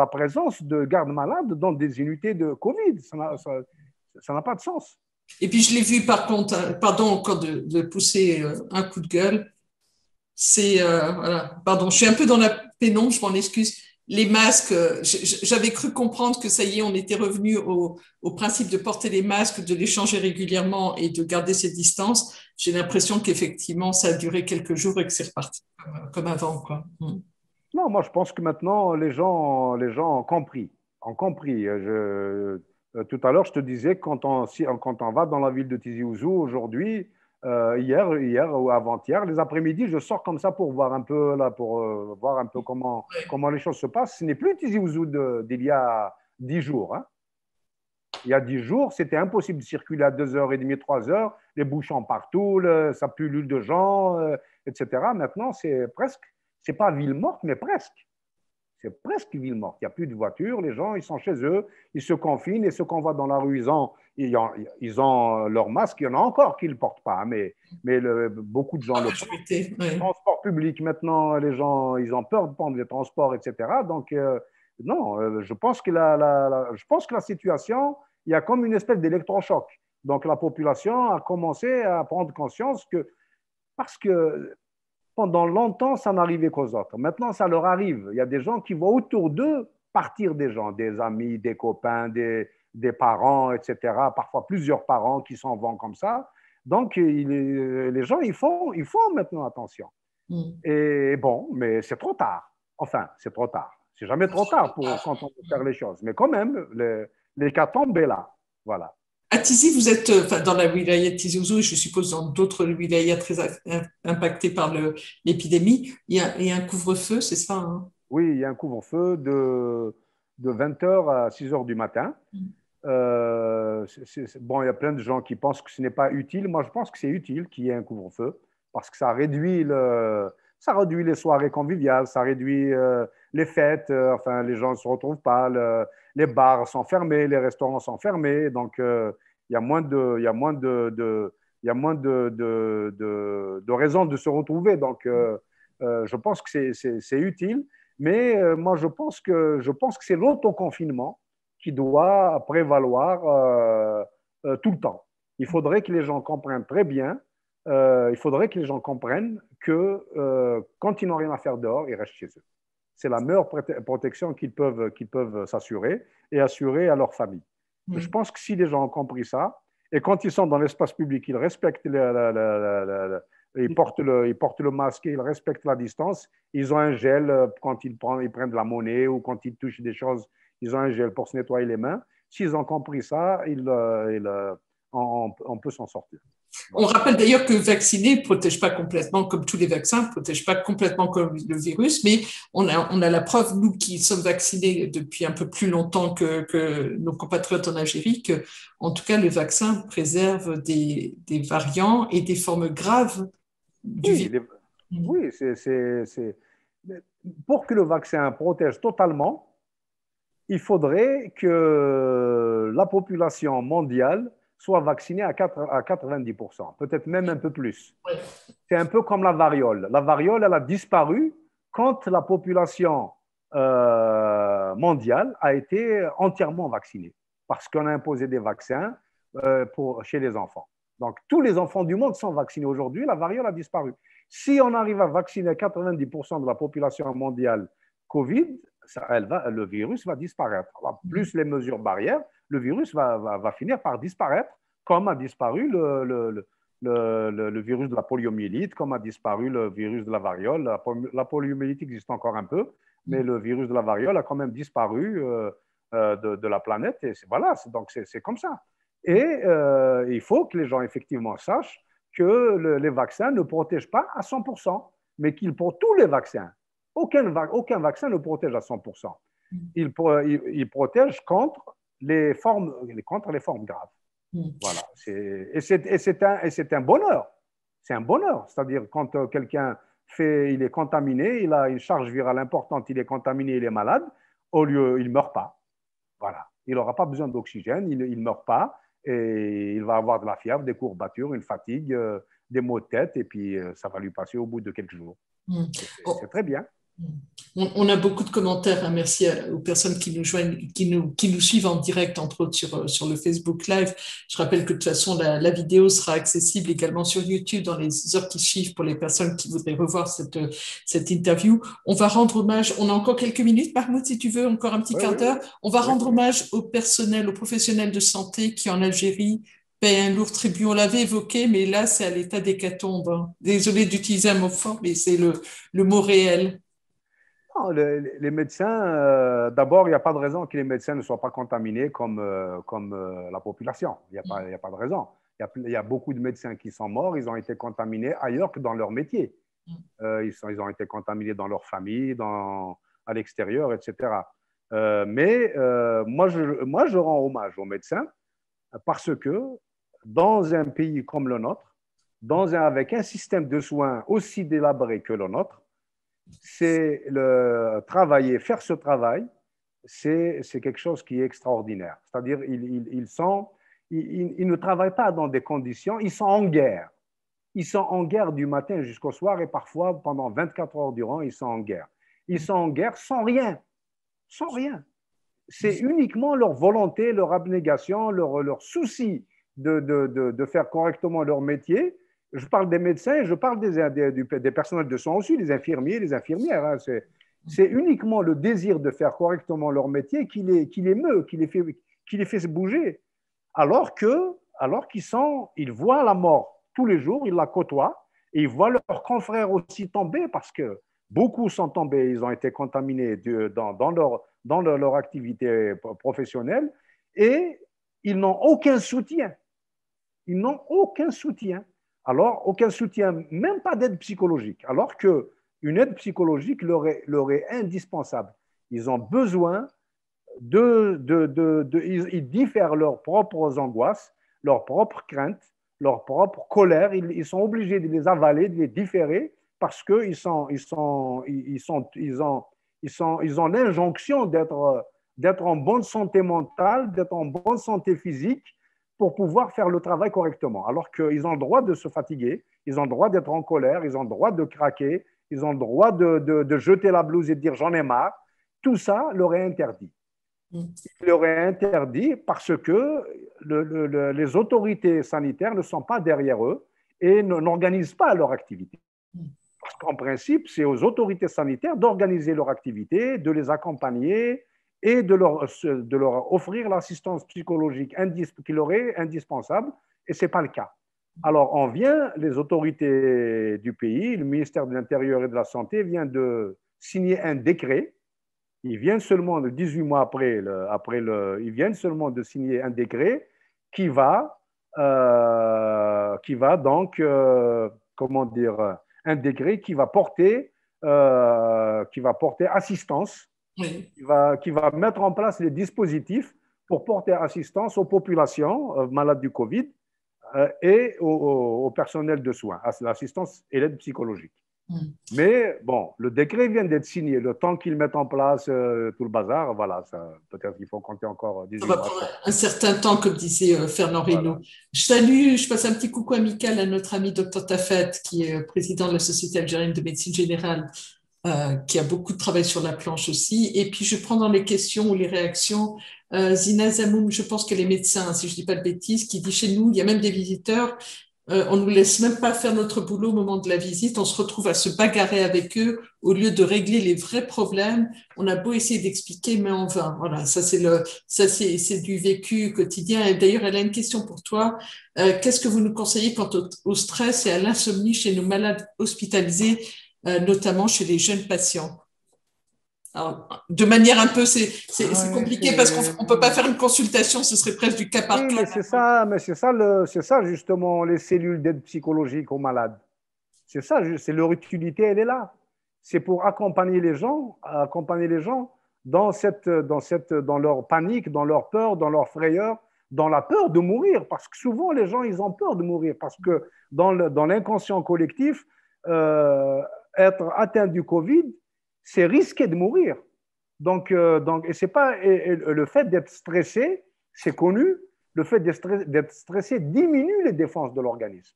présence de gardes-malades dans des unités de Covid. Ça n'a pas de sens. Et puis, je l'ai vu, par contre, pardon encore de pousser un coup de gueule, voilà, pardon, je suis un peu dans la pénombre, je m'en excuse. Les masques, j'avais cru comprendre que ça y est, on était revenu au principe de porter les masques, de les changer régulièrement et de garder ces distances. J'ai l'impression qu'effectivement, ça a duré quelques jours et que c'est reparti comme avant, quoi. Non, moi, je pense que maintenant, les gens ont compris. Tout à l'heure, je te disais que quand on va dans la ville de Tizi Ouzou aujourd'hui, hier ou avant-hier, les après-midi, je sors comme ça pour voir un peu, voir un peu comment les choses se passent. Ce n'est plus Tizi Ouzou d'il y a 10 jours. Hein. Il y a 10 jours, c'était impossible de circuler à 2h30, 3h, les bouchons partout, ça pullule de gens, etc. Maintenant, c'est pas ville morte, mais presque. C'est presque ville morte. Il n'y a plus de voitures, les gens, ils sont chez eux, ils se confinent, et ceux qu'on voit dans la rue, ils ont leur masque. Il y en a encore qui ne le portent pas, mais beaucoup de gens le portent. Le transport public, maintenant, les gens, ils ont peur de prendre les transports, etc. Donc, non, je pense que la situation, il y a comme une espèce d'électrochoc. Donc, la population a commencé à prendre conscience parce que pendant longtemps, ça n'arrivait qu'aux autres. Maintenant, ça leur arrive. Il y a des gens qui voient autour d'eux partir des gens, des amis, des copains, des parents, etc. Parfois plusieurs parents qui s'en vont comme ça. Donc, les gens, ils font maintenant attention. Et bon, mais c'est trop tard. Enfin, c'est trop tard. C'est jamais trop tard quand on veut faire les choses. Mais quand même, l'hécatombe est là. Voilà. À Tizi, vous êtes dans la wilaya de Tizi Ouzou et je suppose dans d'autres wilayas très impactées par l'épidémie. Il y a un couvre-feu, c'est ça, hein? Oui, il y a un couvre-feu de 20h à 6h du matin. Bon, il y a plein de gens qui pensent que ce n'est pas utile. Moi, je pense que c'est utile qu'il y ait un couvre-feu parce que ça réduit les soirées conviviales, ça réduit les fêtes, enfin, les gens ne se retrouvent pas, les bars sont fermés, les restaurants sont fermés, donc il y a moins il y a moins de raisons de se retrouver. Donc, je pense que c'est utile, mais moi, je pense que c'est l'autoconfinement qui doit prévaloir tout le temps. Il faudrait que les gens comprennent très bien, il faudrait que les gens comprennent que quand ils n'ont rien à faire dehors, ils restent chez eux. C'est la meilleure protection qu'ils peuvent s'assurer et assurer à leur famille. Je pense que si les gens ont compris ça, et quand ils sont dans l'espace public, ils respectent ils portent le masque, ils respectent la distance, ils ont un gel quand ils prennent de la monnaie ou quand ils touchent des choses, ils ont un gel pour se nettoyer les mains. S'ils ont compris ça, on peut s'en sortir. On rappelle d'ailleurs que vacciner ne protège pas complètement, comme tous les vaccins, ne protège pas complètement comme le virus, mais on a la preuve, nous qui sommes vaccinés depuis un peu plus longtemps que nos compatriotes en Algérie, que, en tout cas, le vaccin préserve des variants et des formes graves du virus. Oui, pour que le vaccin protège totalement, il faudrait que la population mondiale soit vaccinée à 90%, peut-être même un peu plus. Ouais. C'est un peu comme la variole. La variole, elle a disparu quand la population mondiale a été entièrement vaccinée, parce qu'on a imposé des vaccins chez les enfants. Donc, tous les enfants du monde sont vaccinés aujourd'hui, la variole a disparu. Si on arrive à vacciner 90% de la population mondiale Covid, le virus va disparaître. Alors, plus les mesures barrières, le virus va finir par disparaître, comme a disparu le virus de la poliomyélite, comme a disparu le virus de la variole. La poliomyélite existe encore un peu, mais le virus de la variole a quand même disparu de la planète. Et voilà, donc c'est comme ça. Et il faut que les gens, effectivement, sachent que les vaccins ne protègent pas à 100%, mais qu'ils pour tous les vaccins, aucun vaccin ne protège à 100%. Il protège contre les formes graves. Voilà. Et c'est un bonheur. C'est un bonheur. C'est-à-dire quand quelqu'un il est contaminé, il a une charge virale importante, il est contaminé, il est malade, il ne meurt pas. Voilà. Il n'aura pas besoin d'oxygène, il ne meurt pas, et il va avoir de la fièvre, des courbatures, une fatigue, des maux de tête, et puis ça va lui passer au bout de quelques jours. C'est très bien. On a beaucoup de commentaires. Hein. Merci aux personnes qui nous joignent, qui nous suivent en direct, entre autres sur le Facebook Live. Je rappelle que de toute façon, la vidéo sera accessible également sur YouTube dans les heures qui suivent pour les personnes qui voudraient revoir cette interview. On va rendre hommage. On a encore quelques minutes, Mahmoud, si tu veux, encore un petit quart d'heure. On va rendre hommage au personnel, aux professionnels de santé qui, en Algérie, paient un lourd tribut. On l'avait évoqué, mais là, c'est à l'état d'hécatombe. Hein. Désolé d'utiliser un mot fort, mais c'est le mot réel. Non, les médecins, d'abord, il n'y a pas de raison que les médecins ne soient pas contaminés comme la population. Il n'y a pas de raison. Il y a beaucoup de médecins qui sont morts, ils ont été contaminés ailleurs que dans leur métier. Ils ont été contaminés dans leur famille, à l'extérieur, etc. Mais moi, je rends hommage aux médecins parce que dans un pays comme le nôtre, avec un système de soins aussi délabré que le nôtre, c'est faire ce travail, c'est quelque chose qui est extraordinaire. C'est-à-dire, ils ne travaillent pas dans des conditions, ils sont en guerre. Ils sont en guerre du matin jusqu'au soir et parfois pendant 24 heures durant, ils sont en guerre. Ils sont en guerre sans rien. Sans rien. C'est uniquement leur volonté, leur abnégation, leur souci de faire correctement leur métier. Je parle des médecins, je parle des personnels de soins aussi, les infirmiers, les infirmières. Hein. C'est uniquement le désir de faire correctement leur métier qui les meut, qui les fait se bouger. Alors qu'ils voient la mort tous les jours, ils la côtoient, et ils voient leurs confrères aussi tomber parce que beaucoup sont tombés, ils ont été contaminés dans leur activité professionnelle et ils n'ont aucun soutien. Ils n'ont aucun soutien. Alors, aucun soutien, même pas d'aide psychologique, alors qu'une aide psychologique leur est indispensable. Ils ont besoin ils diffèrent leurs propres angoisses, leurs propres craintes, leurs propres colères. Ils sont obligés de les avaler, de les différer parce qu'ils ils ont l'injonction d'être en bonne santé mentale, d'être en bonne santé physique pour pouvoir faire le travail correctement. Alors qu'ils ont le droit de se fatiguer, ils ont le droit d'être en colère, ils ont le droit de craquer, ils ont le droit de jeter la blouse et de dire j'en ai marre. Tout ça leur est interdit. Il leur est interdit parce que les autorités sanitaires ne sont pas derrière eux et n'organisent pas leur activité. Parce qu'en principe, c'est aux autorités sanitaires d'organiser leur activité, de les accompagner et de leur offrir l'assistance psychologique qui leur est indispensable, et ce n'est pas le cas. Alors, les autorités du pays, le ministère de l'Intérieur et de la Santé vient de signer un décret. Ils viennent seulement, 18 mois après, ils viennent seulement de signer un décret qui va donc, comment dire, un décret qui va porter assistance, Oui. qui va mettre en place les dispositifs pour porter assistance aux populations malades du Covid et au personnel de soins, à l'assistance et l'aide psychologique. Mais bon, le décret vient d'être signé. Le temps qu'ils mettent en place tout le bazar, voilà, peut-être qu'il faut compter encore 18 mois. Ça va prendre un certain temps, comme disait Fernand Reynaud. Voilà. Je passe un petit coucou amical à notre ami Dr Tafet, qui est président de la Société algérienne de médecine générale, qui a beaucoup de travail sur la planche aussi. Et puis, je prends dans les questions ou les réactions Zina Zamoum, je pense qu'elle est médecin, si je ne dis pas de bêtises, qui dit chez nous, il y a même des visiteurs, on ne nous laisse même pas faire notre boulot au moment de la visite, on se retrouve à se bagarrer avec eux au lieu de régler les vrais problèmes. On a beau essayer d'expliquer, mais en vain. Voilà, ça c'est du vécu quotidien. Et d'ailleurs, elle a une question pour toi. Qu'est-ce que vous nous conseillez quant au stress et à l'insomnie chez nos malades hospitalisés, notamment chez les jeunes patients? Alors, de manière un peu, c'est compliqué parce qu'on ne peut pas faire une consultation, ce serait presque du cas par cas. Oui, mais c'est ça justement, les cellules d'aide psychologique aux malades. C'est ça, c'est leur utilité, elle est là. C'est pour accompagner les gens dans leur panique, dans leur peur, dans leur frayeur, dans la peur de mourir. Parce que souvent, les gens, ils ont peur de mourir. Parce que dans l'inconscient collectif, être atteint du Covid, c'est risquer de mourir. Donc, le fait d'être stressé, c'est connu, le fait d'être stressé diminue les défenses de l'organisme.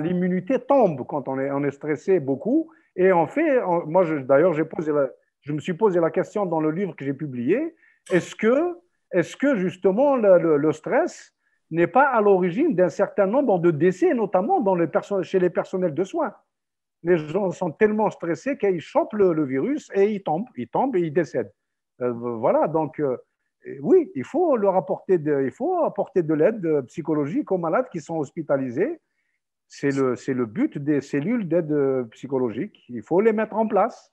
L'immunité tombe quand on est stressé beaucoup. Et d'ailleurs, je me suis posé la question dans le livre que j'ai publié, est-ce que justement le stress n'est pas à l'origine d'un certain nombre de décès, notamment chez les personnels de soins? Les gens sont tellement stressés qu'ils chopent le virus et ils tombent et ils décèdent. Voilà, donc oui, il faut apporter de l'aide psychologique aux malades qui sont hospitalisés. C'est le but des cellules d'aide psychologique. Il faut les mettre en place.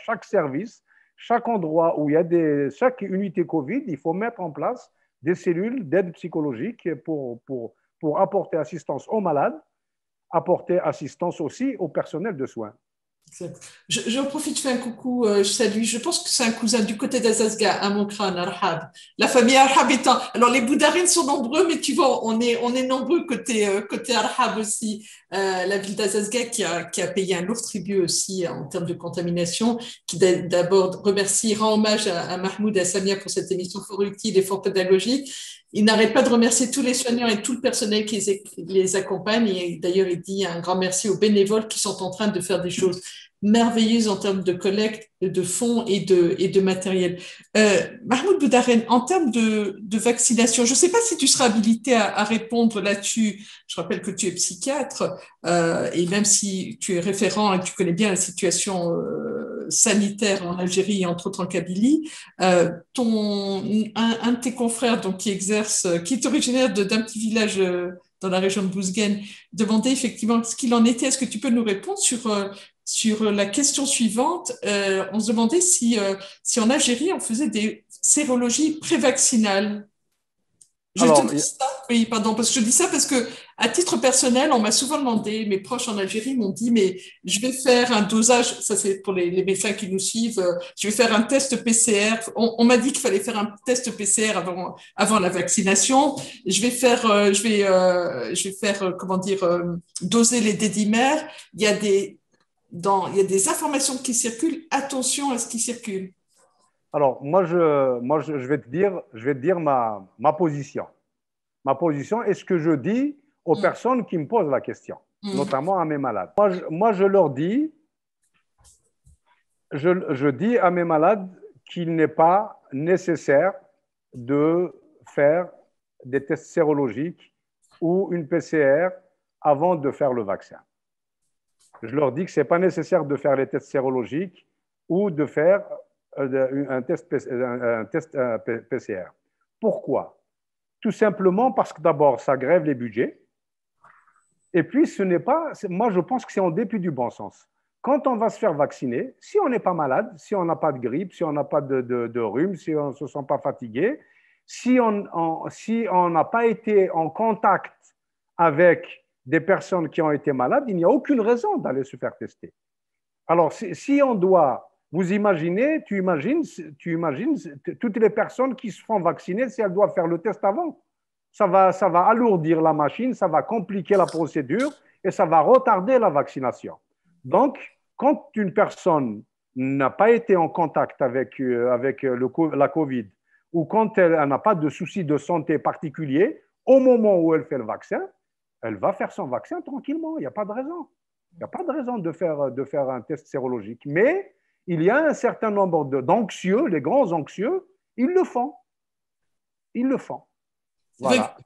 Chaque service, chaque endroit où il y a chaque unité Covid, il faut mettre en place des cellules d'aide psychologique pour apporter assistance aux malades, apporter assistance aussi au personnel de soins. J'en profite, je fais un coucou, je salue, je pense que c'est un cousin du côté d'Azazga, à Monkran, Arhab. La famille Arhab étant… Alors, les Boudarines sont nombreux, mais tu vois, on est nombreux côté Arhab aussi. La ville d'Azazga qui a payé un lourd tribut aussi en termes de contamination, qui d'abord rend hommage à Mahmoud et à Samia pour cette émission fort utile et fort pédagogique. Il n'arrête pas de remercier tous les soignants et tout le personnel qui les accompagne. Et d'ailleurs, il dit un grand merci aux bénévoles qui sont en train de faire des choses merveilleuses en termes de collecte, de fonds et de matériel. Mahmoud Boudarène, en termes de vaccination, je ne sais pas si tu seras habilité à répondre là-dessus. Je rappelle que tu es psychiatre et même si tu es référent et que tu connais bien la situation sanitaire en Algérie et entre autres en Kabylie, un de tes confrères donc, qui est originaire d'un petit village dans la région de Bouzguen, demandait effectivement ce qu'il en était. Est-ce que tu peux nous répondre sur la question suivante? On se demandait si en Algérie, on faisait des sérologies prévaccinales. Oui, pardon, parce que je dis ça parce que, à titre personnel, on m'a souvent demandé, mes proches en Algérie m'ont dit, mais je vais faire un dosage, ça c'est pour les médecins qui nous suivent, je vais faire un test PCR. On m'a dit qu'il fallait faire un test PCR avant la vaccination. Je vais faire, comment dire, doser les dédimères. Il y a il y a des informations qui circulent, attention à ce qui circule. Alors, je vais te dire ma position. Ma position est ce que je dis aux personnes qui me posent la question, notamment à mes malades. Je leur dis, je dis à mes malades qu'il n'est pas nécessaire de faire des tests sérologiques ou une PCR avant de faire le vaccin. Je leur dis que ce n'est pas nécessaire de faire les tests sérologiques ou de faire un test PCR. Pourquoi? Tout simplement parce que d'abord, ça grève les budgets. Et puis, moi, je pense que c'est en dépit du bon sens. Quand on va se faire vacciner, si on n'est pas malade, si on n'a pas de grippe, si on n'a pas de rhume, si on ne se sent pas fatigué, si on n'a pas été en contact avec des personnes qui ont été malades, il n'y a aucune raison d'aller se faire tester. Alors, si on doit, tu imagines toutes les personnes qui se font vacciner, si elles doivent faire le test avant, ça va alourdir la machine, ça va compliquer la procédure et ça va retarder la vaccination. Donc, quand une personne n'a pas été en contact avec la COVID ou quand elle n'a pas de soucis de santé particuliers, au moment où elle fait le vaccin, elle va faire son vaccin tranquillement. Il n'y a pas de raison. Il n'y a pas de raison de faire un test sérologique. Mais il y a un certain nombre d'anxieux, les grands anxieux, ils le font. Ils le font. Voilà.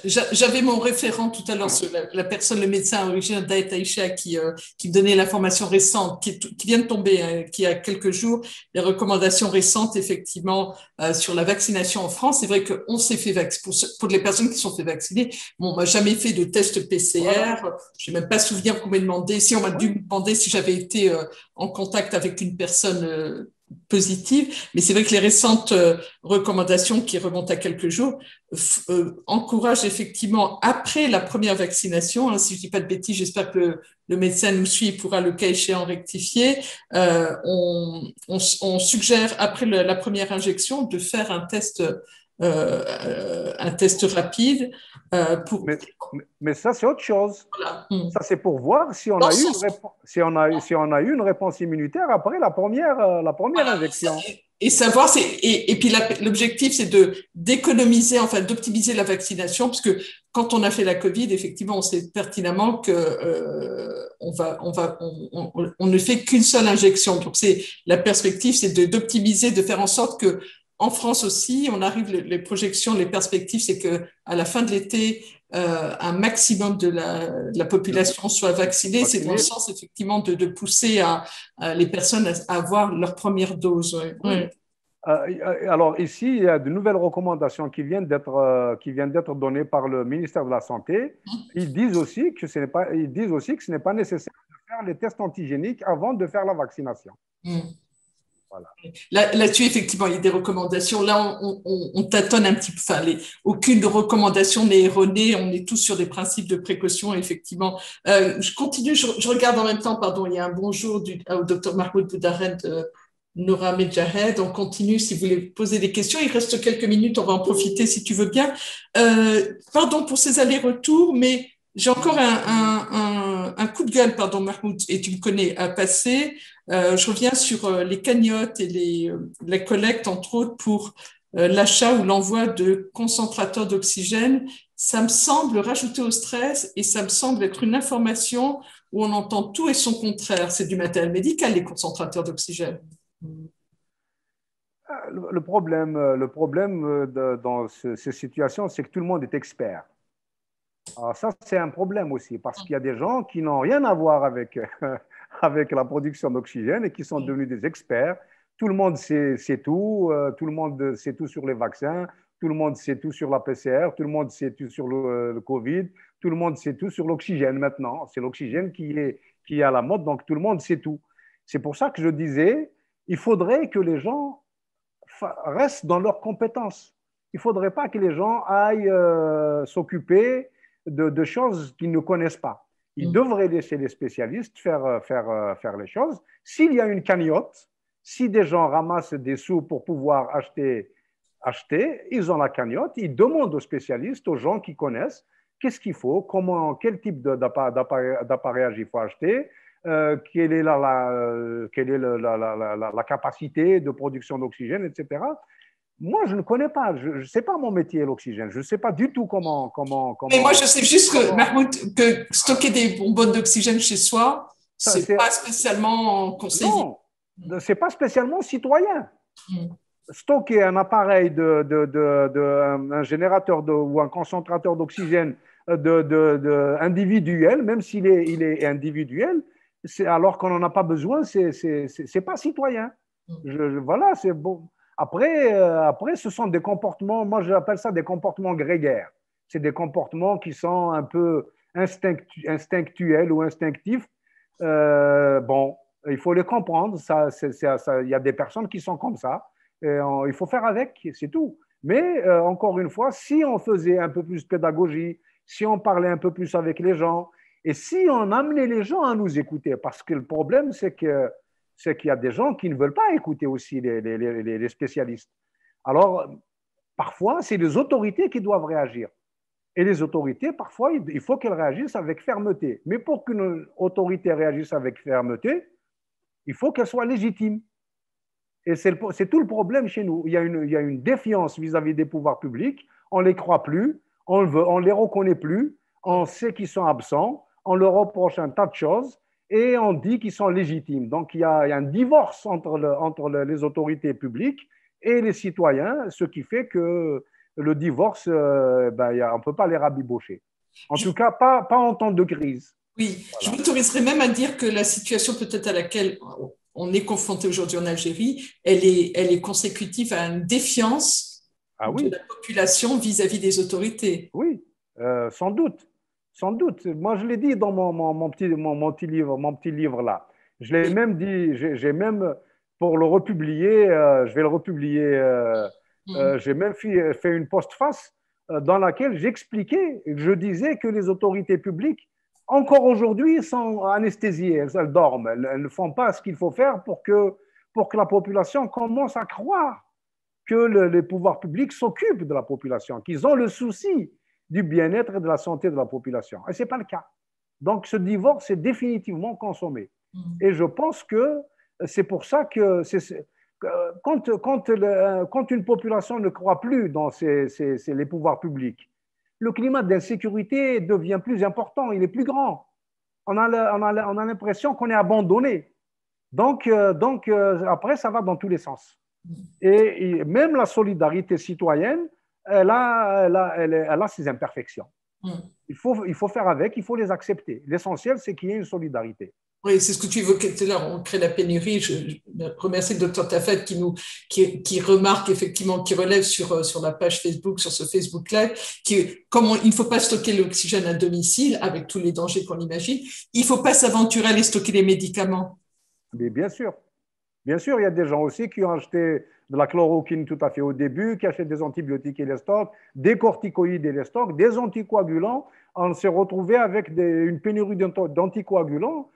J'avais mon référent tout à l'heure, la personne, le médecin originaire d'Aet Aïcha qui me donnait l'information récente, qui vient de tomber, qui a quelques jours, les recommandations récentes, effectivement, sur la vaccination en France. C'est vrai qu'on s'est fait vacciner, pour les personnes qui sont fait vacciner, bon, on m'a jamais fait de test PCR, voilà. Je n'ai même pas souvenir qu'on m'ait demandé, si on m'a dû me demander si j'avais été en contact avec une personne positive, mais c'est vrai que les récentes recommandations qui remontent à quelques jours encouragent effectivement, après la première vaccination, si je ne dis pas de bêtises, j'espère que le médecin nous suit et pourra le cas échéant rectifier, on suggère après la première injection de faire un test rapide pour... Mais ça, c'est autre chose. Voilà. Ça, c'est pour voir si on a eu une réponse immunitaire après la première voilà, injection. Et savoir, et puis l'objectif, c'est d'économiser, enfin d'optimiser la vaccination, parce que quand on a fait la Covid, effectivement, on sait pertinemment que on ne fait qu'une seule injection. Donc la perspective, c'est d'optimiser, de faire en sorte que en France aussi, on arrive, les projections, les perspectives, c'est qu'à la fin de l'été, un maximum de la population soit vaccinée. C'est dans le sens, effectivement, de pousser les personnes à avoir leur première dose. Ouais. Alors ici, il y a de nouvelles recommandations qui viennent d'être données par le ministère de la Santé. Ils disent aussi que ce n'est pas nécessaire de faire les tests antigéniques avant de faire la vaccination. Voilà. Là-dessus, effectivement, il y a des recommandations. Là, on tâtonne un petit peu. Enfin, aucune recommandation n'est erronée. On est tous sur des principes de précaution, effectivement. Je continue, je regarde en même temps, pardon, il y a un bonjour au docteur Mahmoud Boudarend, Nora Medjahed. On continue si vous voulez poser des questions. Il reste quelques minutes, on va en profiter si tu veux bien. Pardon pour ces allers-retours, mais j'ai encore un coup de gueule, pardon Mahmoud, et tu me connais, à passer. Je reviens sur les cagnottes et la collecte, entre autres, pour l'achat ou l'envoi de concentrateurs d'oxygène. Ça me semble rajouter au stress et ça me semble être une information où on entend tout et son contraire. C'est du matériel médical, les concentrateurs d'oxygène. Le problème dans ces situations, c'est que tout le monde est expert. Alors ça, c'est un problème aussi, parce qu'il y a des gens qui n'ont rien à voir avec la production d'oxygène et qui sont devenus des experts. Tout le monde sait tout, tout le monde sait tout sur les vaccins, tout le monde sait tout sur la PCR, tout le monde sait tout sur le Covid, tout le monde sait tout sur l'oxygène maintenant. C'est l'oxygène qui est à la mode, donc tout le monde sait tout. C'est pour ça que je disais, il faudrait que les gens restent dans leurs compétences. Il ne faudrait pas que les gens aillent s'occuper de choses qu'ils ne connaissent pas. Ils devraient laisser les spécialistes faire les choses. S'il y a une cagnotte, si des gens ramassent des sous pour pouvoir acheter, ils ont la cagnotte, ils demandent aux spécialistes, aux gens qui connaissent, qu'est-ce qu'il faut, quel type d'appareillage il faut acheter, quelle est la capacité de production d'oxygène, etc. Moi, je ne connais pas. Je ne sais pas mon métier, l'oxygène. Je ne sais pas du tout Mais moi, je sais juste que, Mahmoud, que stocker des bonbonnes d'oxygène chez soi, c'est pas spécialement conseillé. Non, c'est pas spécialement citoyen. Mm. Stocker un appareil un générateur ou un concentrateur d'oxygène individuel, même s'il est individuel, alors qu'on n'en a pas besoin, c'est pas citoyen. Voilà, c'est bon. Après, ce sont des comportements, moi j'appelle ça des comportements grégaires. C'est des comportements qui sont un peu instinctuels ou instinctifs. Bon, il faut les comprendre. Il y a des personnes qui sont comme ça. Il faut faire avec, c'est tout. Mais encore une fois, si on faisait un peu plus de pédagogie, si on parlait un peu plus avec les gens, et si on amenait les gens à nous écouter, parce que le problème, c'est qu'il y a des gens qui ne veulent pas écouter aussi les spécialistes. Alors, parfois, c'est les autorités qui doivent réagir. Et les autorités, parfois, il faut qu'elles réagissent avec fermeté. Mais pour qu'une autorité réagisse avec fermeté, il faut qu'elle soit légitime. Et c'est tout le problème chez nous. Il y a une défiance vis-à-vis des pouvoirs publics. On ne les croit plus, on ne les reconnaît plus, on sait qu'ils sont absents, on leur reproche un tas de choses et on dit qu'ils sont légitimes. Donc, il y a un divorce entre les autorités publiques et les citoyens, ce qui fait que le divorce, on ne peut pas les rabibocher. En tout cas, pas en temps de crise. Oui, voilà. Je m'autoriserais même à dire que la situation peut-être à laquelle on est confronté aujourd'hui en Algérie, elle est consécutive à une défiance de la population vis-à-vis des autorités. Oui, sans doute. Sans doute. Moi, je l'ai dit dans mon petit livre là. Je l'ai même dit, j'ai même, pour le republier, je vais le republier, j'ai même fait une postface dans laquelle j'expliquais, je disais que les autorités publiques, encore aujourd'hui, sont anesthésiées, elles dorment, elles ne font pas ce qu'il faut faire pour que la population commence à croire que les pouvoirs publics s'occupent de la population, qu'ils ont le souci du bien-être et de la santé de la population. Et ce n'est pas le cas. Donc, ce divorce est définitivement consommé. Et je pense que c'est pour ça que quand une population ne croit plus dans les pouvoirs publics, le climat d'insécurité devient plus important, il est plus grand. On a l'impression qu'on est abandonné. Donc, après, ça va dans tous les sens. Et même la solidarité citoyenne, elle a ses imperfections. Il faut faire avec, il faut les accepter. L'essentiel, c'est qu'il y ait une solidarité. Oui, c'est ce que tu évoquais tout à l'heure, on crée la pénurie. Je remercie le docteur Tafet qui remarque effectivement, qui relève sur la page Facebook, sur ce Facebook Live, il ne faut pas stocker l'oxygène à domicile, avec tous les dangers qu'on imagine, il ne faut pas s'aventurer à aller stocker les médicaments. Mais bien sûr. Bien sûr, il y a des gens aussi qui ont acheté de la chloroquine tout à fait au début, qui achètent des antibiotiques et les stockent, des corticoïdes et les stockent, des anticoagulants. On s'est retrouvé avec une pénurie d'anticoagulants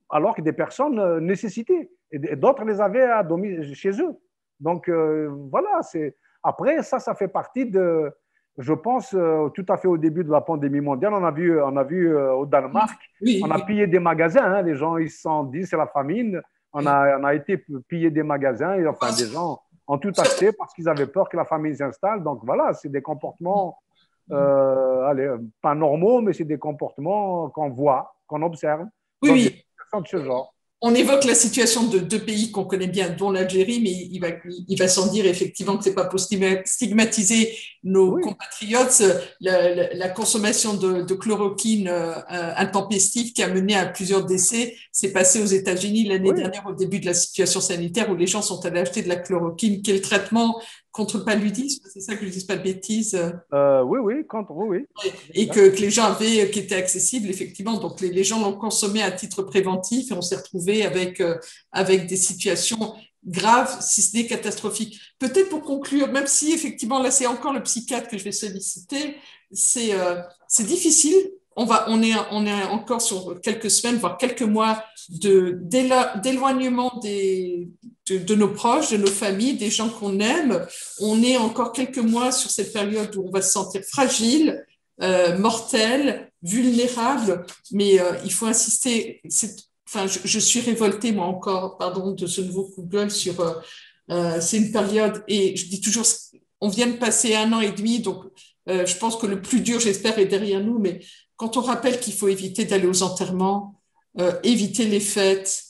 alors que des personnes nécessitaient. Et d'autres les avaient chez eux. Donc, voilà. Après, ça fait partie de… Je pense, tout à fait au début de la pandémie mondiale, on a vu au Danemark, on a pillé des magasins. Hein, les gens, ils se sont dit, c'est la famine. On a été piller des magasins et enfin des gens ont tout acheté parce qu'ils avaient peur que la famine s'installe. Donc voilà, c'est des comportements, pas normaux, mais c'est des comportements qu'on voit, qu'on observe. Oui. De ce genre. On évoque la situation de deux pays qu'on connaît bien, dont l'Algérie, mais il va sans dire effectivement que ce n'est pas pour stigmatiser nos compatriotes. La consommation de chloroquine intempestive qui a mené à plusieurs décès s'est passée aux États-Unis l'année dernière au début de la situation sanitaire où les gens sont allés acheter de la chloroquine, qui est le traitement contre le paludisme, c'est ça que je ne dis pas de bêtises. Oui. Et que les gens avaient, qui étaient accessibles, effectivement. Donc, les gens l'ont consommé à titre préventif et on s'est retrouvé avec des situations graves, si ce n'est catastrophiques. Peut-être pour conclure, même si, effectivement, là, c'est encore le psychiatre que je vais solliciter, c'est difficile. On est encore sur quelques semaines, voire quelques mois d'éloignement de nos proches, de nos familles, des gens qu'on aime. On est encore quelques mois sur cette période où on va se sentir fragile, mortel, vulnérable, mais il faut insister. enfin, je suis révoltée, moi encore, pardon, de ce nouveau Google sur, c'est une période, et je dis toujours, on vient de passer 1 an et demi, donc je pense que le plus dur, j'espère, est derrière nous, mais quand on rappelle qu'il faut éviter d'aller aux enterrements, éviter les fêtes,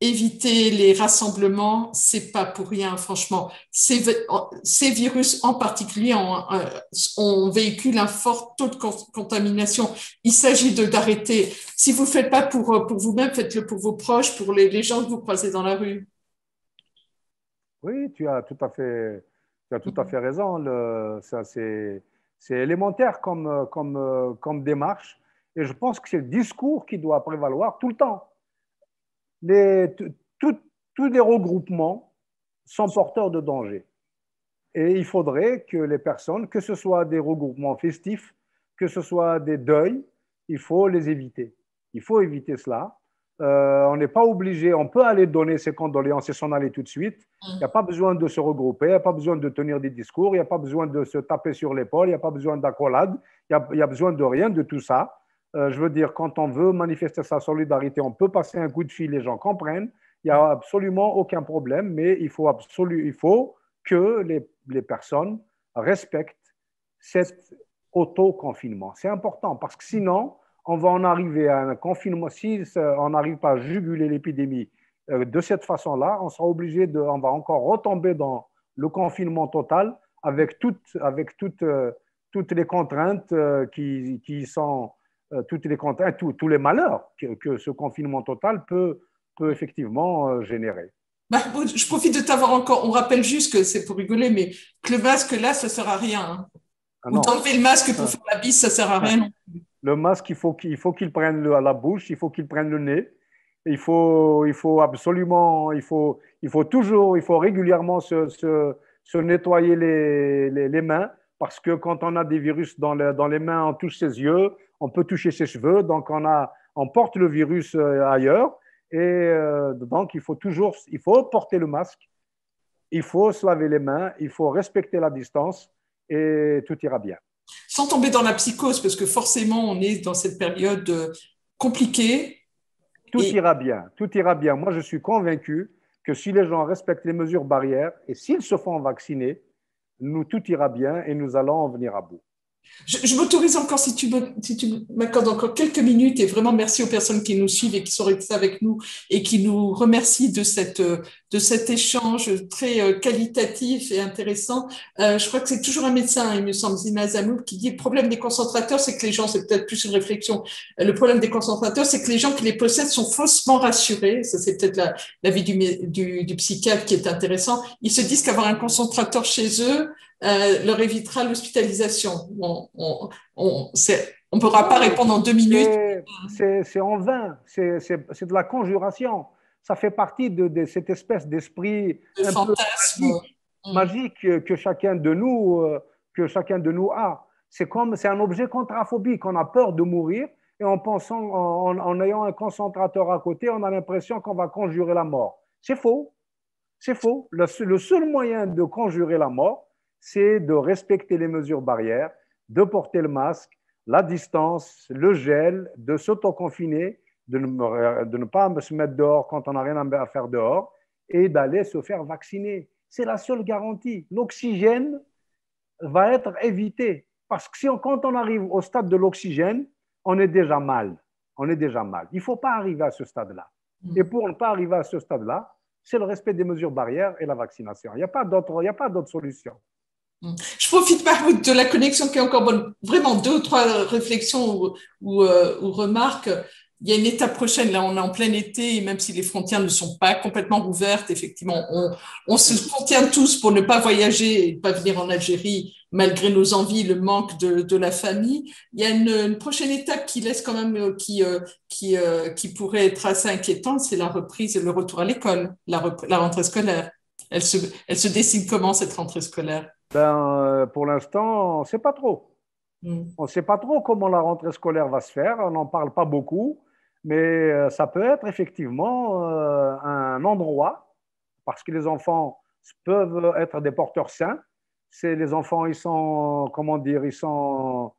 éviter les rassemblements, c'est pas pour rien, franchement. Ces virus en particulier on véhicule un fort taux de contamination. Il s'agit d'arrêter. Si vous ne le faites pas pour vous-même, faites-le pour vos proches, pour les gens que vous croisez dans la rue. Oui, tu as tout à fait raison. C'est élémentaire comme démarche. Et je pense que c'est le discours qui doit prévaloir tout le temps. Les, tout- Tous les regroupements sont porteurs de danger. Et il faudrait que les personnes, que ce soit des regroupements festifs, que ce soit des deuils, il faut les éviter. Il faut éviter cela. On n'est pas obligé, on peut aller donner ses condoléances et s'en aller tout de suite. Il n'y a pas besoin de se regrouper, il n'y a pas besoin de tenir des discours, il n'y a pas besoin de se taper sur l'épaule, il n'y a pas besoin d'accolade, il y a besoin de rien de tout ça. Je veux dire, quand on veut manifester sa solidarité, on peut passer un coup de fil, les gens comprennent. Il n'y a absolument aucun problème, mais il faut que les personnes respectent cet auto-confinement. C'est important parce que sinon, on va en arriver à un confinement. Si on n'arrive pas à juguler l'épidémie de cette façon-là, on va encore retomber dans le confinement total toutes les contraintes qui sont toutes les contraintes, tous les malheurs que ce confinement total peut effectivement générer. Bah, je profite de t'avoir encore. On rappelle juste que c'est pour rigoler, mais que le masque là, ça sert à rien, hein. Ah Ou non. d'enlever le masque pour faire la bise, ça sert à rien. Le masque, il faut qu'il prenne la bouche, il faut qu'il prenne le nez. Il faut absolument, il faut régulièrement se nettoyer les mains parce que quand on a des virus dans les mains, on touche ses yeux, on peut toucher ses cheveux, donc on porte le virus ailleurs. Et donc, il faut porter le masque, il faut se laver les mains, il faut respecter la distance et tout ira bien. Sans tomber dans la psychose, parce que forcément, on est dans cette période compliquée. Tout ira bien, tout ira bien. Moi, je suis convaincu que si les gens respectent les mesures barrières et s'ils se font vacciner, tout ira bien et nous allons en venir à bout. Je m'autorise encore, si tu m'accordes encore quelques minutes, et vraiment merci aux personnes qui nous suivent et qui sont restées avec nous et qui nous remercient de cet échange très qualitatif et intéressant. Je crois que c'est toujours un médecin, il me semble, Zina Zamoub, qui dit le problème des concentrateurs, c'est que les gens, c'est peut-être plus une réflexion, le problème des concentrateurs, c'est que les gens qui les possèdent sont faussement rassurés. Ça, c'est peut-être l'avis du psychiatre qui est intéressant. Ils se disent qu'avoir un concentrateur chez eux, leur évitera l'hospitalisation. On ne pourra pas répondre en 2 minutes. C'est en vain, c'est de la conjuration. Ça fait partie de cette espèce d'esprit un peu magique que chacun de nous a. C'est un objet contraphobique. On a peur de mourir et en ayant un concentrateur à côté, on a l'impression qu'on va conjurer la mort. C'est faux. C'est faux. Le seul moyen de conjurer la mort, c'est de respecter les mesures barrières, de porter le masque, la distance, le gel, de s'autoconfiner, de ne pas se mettre dehors quand on n'a rien à faire dehors et d'aller se faire vacciner. C'est la seule garantie. L'oxygène va être évité parce que quand on arrive au stade de l'oxygène, on est déjà mal. On est déjà mal. Il ne faut pas arriver à ce stade-là. Et pour ne pas arriver à ce stade-là, c'est le respect des mesures barrières et la vaccination. Il n'y a pas d'autre solution. Je profite, Mahmoud, de la connexion qui est encore bonne. Vraiment, 2 ou 3 réflexions ou remarques. Il y a une étape prochaine, là, on est en plein été, et même si les frontières ne sont pas complètement ouvertes, effectivement, on se contient tous pour ne pas voyager et ne pas venir en Algérie, malgré nos envies, le manque de la famille. Il y a une prochaine étape qui laisse quand même, qui pourrait être assez inquiétante, c'est la reprise et le retour à l'école, la rentrée scolaire. Elle se dessine comment, cette rentrée scolaire? Pour l'instant, on ne sait pas trop. On ne sait pas trop comment la rentrée scolaire va se faire. On n'en parle pas beaucoup, mais ça peut être effectivement un endroit, parce que les enfants peuvent être des porteurs sains. Les enfants, ils sont, comment dire, ils sont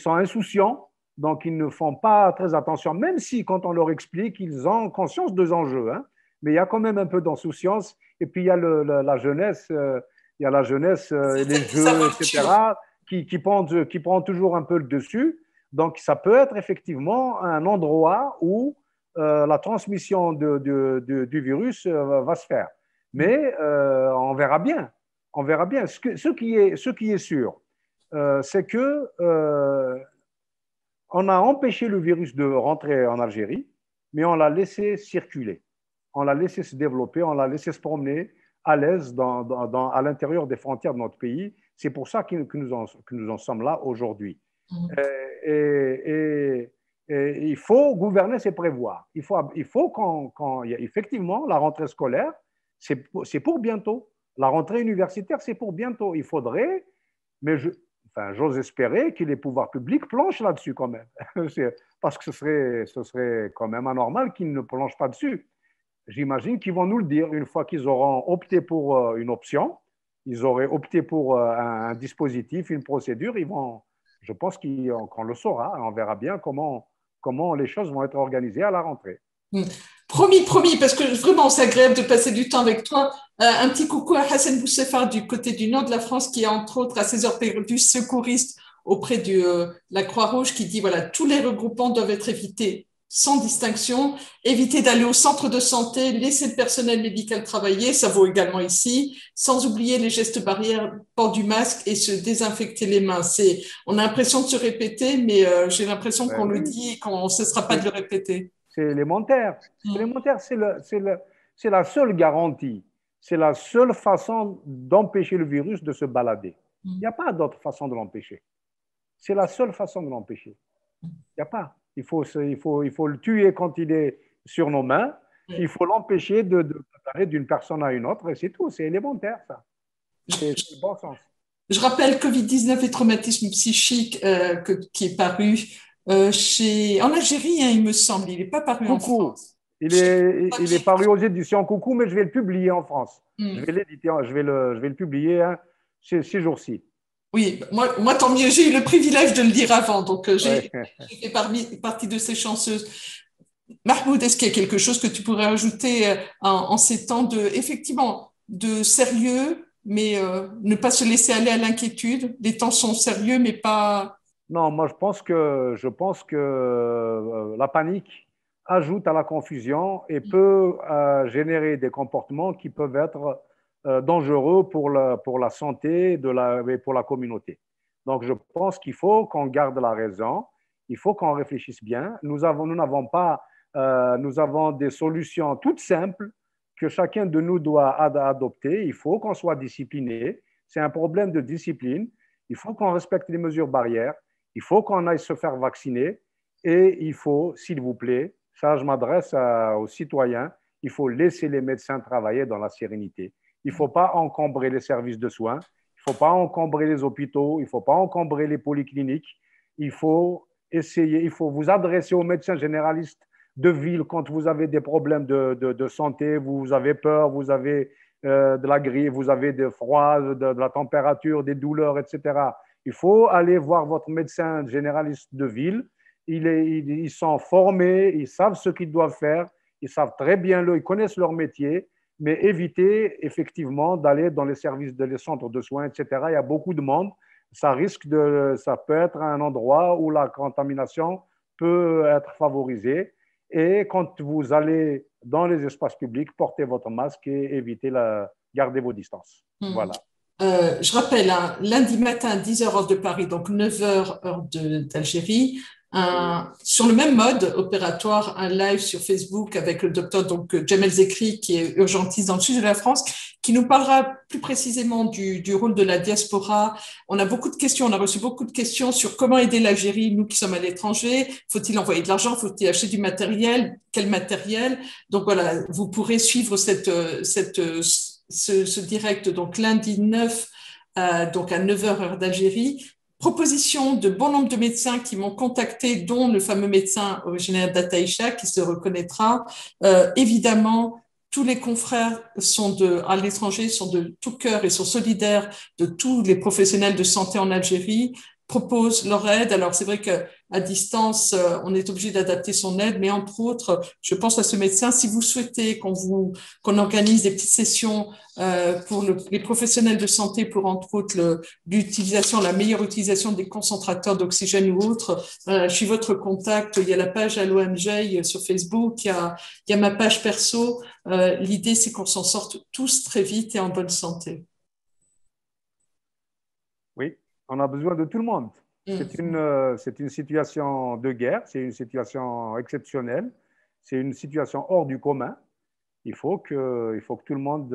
insouciants. Donc, ils ne font pas très attention, même si, quand on leur explique, ils ont conscience des enjeux. Hein. Mais il y a quand même un peu d'insouciance. Et puis, il y a la jeunesse, il y a la jeunesse, les jeux, etc., qui prend toujours un peu le dessus. Donc, ça peut être effectivement un endroit où la transmission du virus va se faire. Mais on verra bien. On verra bien. Ce qui est sûr, c'est que on a empêché le virus de rentrer en Algérie, mais on l'a laissé circuler. On l'a laissé se développer, on l'a laissé se promener à l'aise à l'intérieur des frontières de notre pays. C'est pour ça que nous en sommes là aujourd'hui. Et il faut gouverner, c'est prévoir. Il faut effectivement, la rentrée scolaire, c'est pour bientôt. La rentrée universitaire, c'est pour bientôt. Il faudrait, mais j'ose espérer que les pouvoirs publics planchent là-dessus quand même. Parce que ce serait quand même anormal qu'ils ne planchent pas dessus. J'imagine qu'ils vont nous le dire une fois qu'ils auront opté pour une option, ils auraient opté pour un dispositif, une procédure, je pense qu'on le saura, on verra bien comment les choses vont être organisées à la rentrée. Promis, parce que vraiment, c'est agréable de passer du temps avec toi. Un petit coucou à Hassan Boussefar du côté du nord de la France, qui est entre autres à ses heures perdues secouriste auprès de la Croix-Rouge, qui dit voilà, tous les regroupements doivent être évités sans distinction, éviter d'aller au centre de santé, laisser le personnel médical travailler, ça vaut également ici, sans oublier les gestes barrières, port du masque et se désinfecter les mains. On a l'impression de se répéter, mais j'ai l'impression qu'on le dit et qu'on ne cessera pas de le répéter. C'est élémentaire. C'est la seule garantie. C'est la seule façon d'empêcher le virus de se balader. Il n'y a pas d'autre façon de l'empêcher. C'est la seule façon de l'empêcher. Il n'y a pas. Il faut le tuer quand il est sur nos mains. Il faut l'empêcher d'aller d'une personne à une autre. Et c'est tout. C'est élémentaire, ça. C'est le bon sens. Je rappelle Covid-19 et traumatisme psychique qui est paru en Algérie, hein, il me semble. Il n'est pas paru en France. Il est paru aux éditions Coucou, mais je vais le publier en France. Je vais l'éditer, je vais le publier ces jours-ci. Oui, moi, tant mieux. J'ai eu le privilège de le lire avant, donc j'ai fait partie de ces chanceuses. Mahmoud, est-ce qu'il y a quelque chose que tu pourrais ajouter en ces temps effectivement, de sérieux, mais ne pas se laisser aller à l'inquiétude? Les temps sont sérieux, mais pas… Non, moi, je pense que la panique ajoute à la confusion et peut générer des comportements qui peuvent être dangereux pour la santé et pour la communauté. Donc, je pense qu'il faut qu'on garde la raison, il faut qu'on réfléchisse bien. Nous avons des solutions toutes simples que chacun de nous doit adopter. Il faut qu'on soit discipliné. C'est un problème de discipline. Il faut qu'on respecte les mesures barrières. Il faut qu'on aille se faire vacciner. Et il faut, s'il vous plaît, ça je m'adresse aux citoyens, il faut laisser les médecins travailler dans la sérénité. Il ne faut pas encombrer les services de soins, il ne faut pas encombrer les hôpitaux, il ne faut pas encombrer les polycliniques. Il faut vous adresser aux médecins généralistes de ville quand vous avez des problèmes de santé, vous avez peur, vous avez de la grippe, vous avez de froid, de la température, des douleurs, etc. Il faut aller voir votre médecin généraliste de ville. Ils sont formés, ils savent ce qu'ils doivent faire, ils savent très bien, ils connaissent leur métier, mais évitez effectivement d'aller dans les services, les centres de soins, etc. Il y a beaucoup de monde. Ça peut être un endroit où la contamination peut être favorisée. Et quand vous allez dans les espaces publics, portez votre masque et gardez vos distances. Voilà. Je rappelle, lundi matin, 10h heure de Paris, donc 9h heure d'Algérie, sur le même mode opératoire, un live sur Facebook avec le docteur Jamel Zekri, qui est urgentiste dans le sud de la France, qui nous parlera plus précisément du rôle de la diaspora. On a reçu beaucoup de questions sur comment aider l'Algérie, nous qui sommes à l'étranger. Faut-il envoyer de l'argent? Faut-il acheter du matériel? Quel matériel? Donc voilà, vous pourrez suivre ce direct, donc lundi 9, donc à 9h heure d'Algérie. Proposition de bon nombre de médecins qui m'ont contacté, dont le fameux médecin originaire d'Ataïcha qui se reconnaîtra. Évidemment, tous les confrères à l'étranger sont de tout cœur et sont solidaires de tous les professionnels de santé en Algérie, proposent leur aide. Alors c'est vrai que à distance, on est obligé d'adapter son aide. Mais entre autres, je pense à ce médecin, si vous souhaitez qu'on organise des petites sessions pour les professionnels de santé pour, entre autres, la meilleure utilisation des concentrateurs d'oxygène ou autres, je suis votre contact. Il y a la page Allo MJ sur Facebook, il y a ma page perso. L'idée, c'est qu'on s'en sorte tous très vite et en bonne santé. Oui, on a besoin de tout le monde. C'est une situation de guerre, c'est une situation exceptionnelle, c'est une situation hors du commun. Il faut que tout le monde,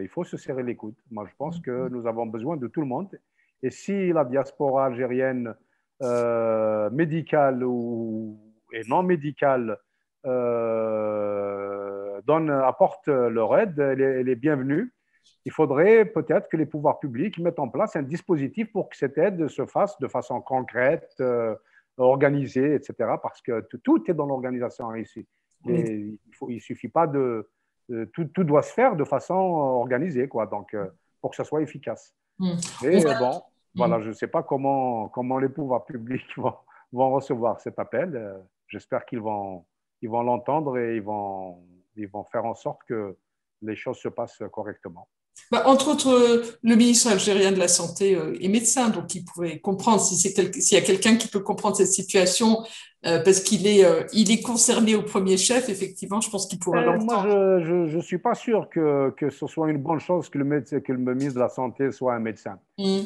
il faut se serrer les coudes. Moi, je pense que nous avons besoin de tout le monde. Et si la diaspora algérienne médicale et non médicale apporte leur aide, elle est bienvenue. Il faudrait peut-être que les pouvoirs publics mettent en place un dispositif pour que cette aide se fasse de façon concrète, organisée, etc. Parce que tout est dans l'organisation ici. Il ne suffit pas tout doit se faire de façon organisée, quoi, donc, pour que ça soit efficace. Et bon, voilà, je ne sais pas comment les pouvoirs publics vont recevoir cet appel. J'espère qu'ils vont l'entendre et ils vont faire en sorte que les choses se passent correctement. Entre autres, le ministre algérien de la Santé est médecin, donc il pourrait comprendre s'il y a quelqu'un qui peut comprendre cette situation, parce qu'il est concerné au premier chef, effectivement, je pense qu'il pourra l'entendre. Moi, je ne suis pas sûr que ce soit une bonne chose que le ministre de la Santé soit un médecin. Il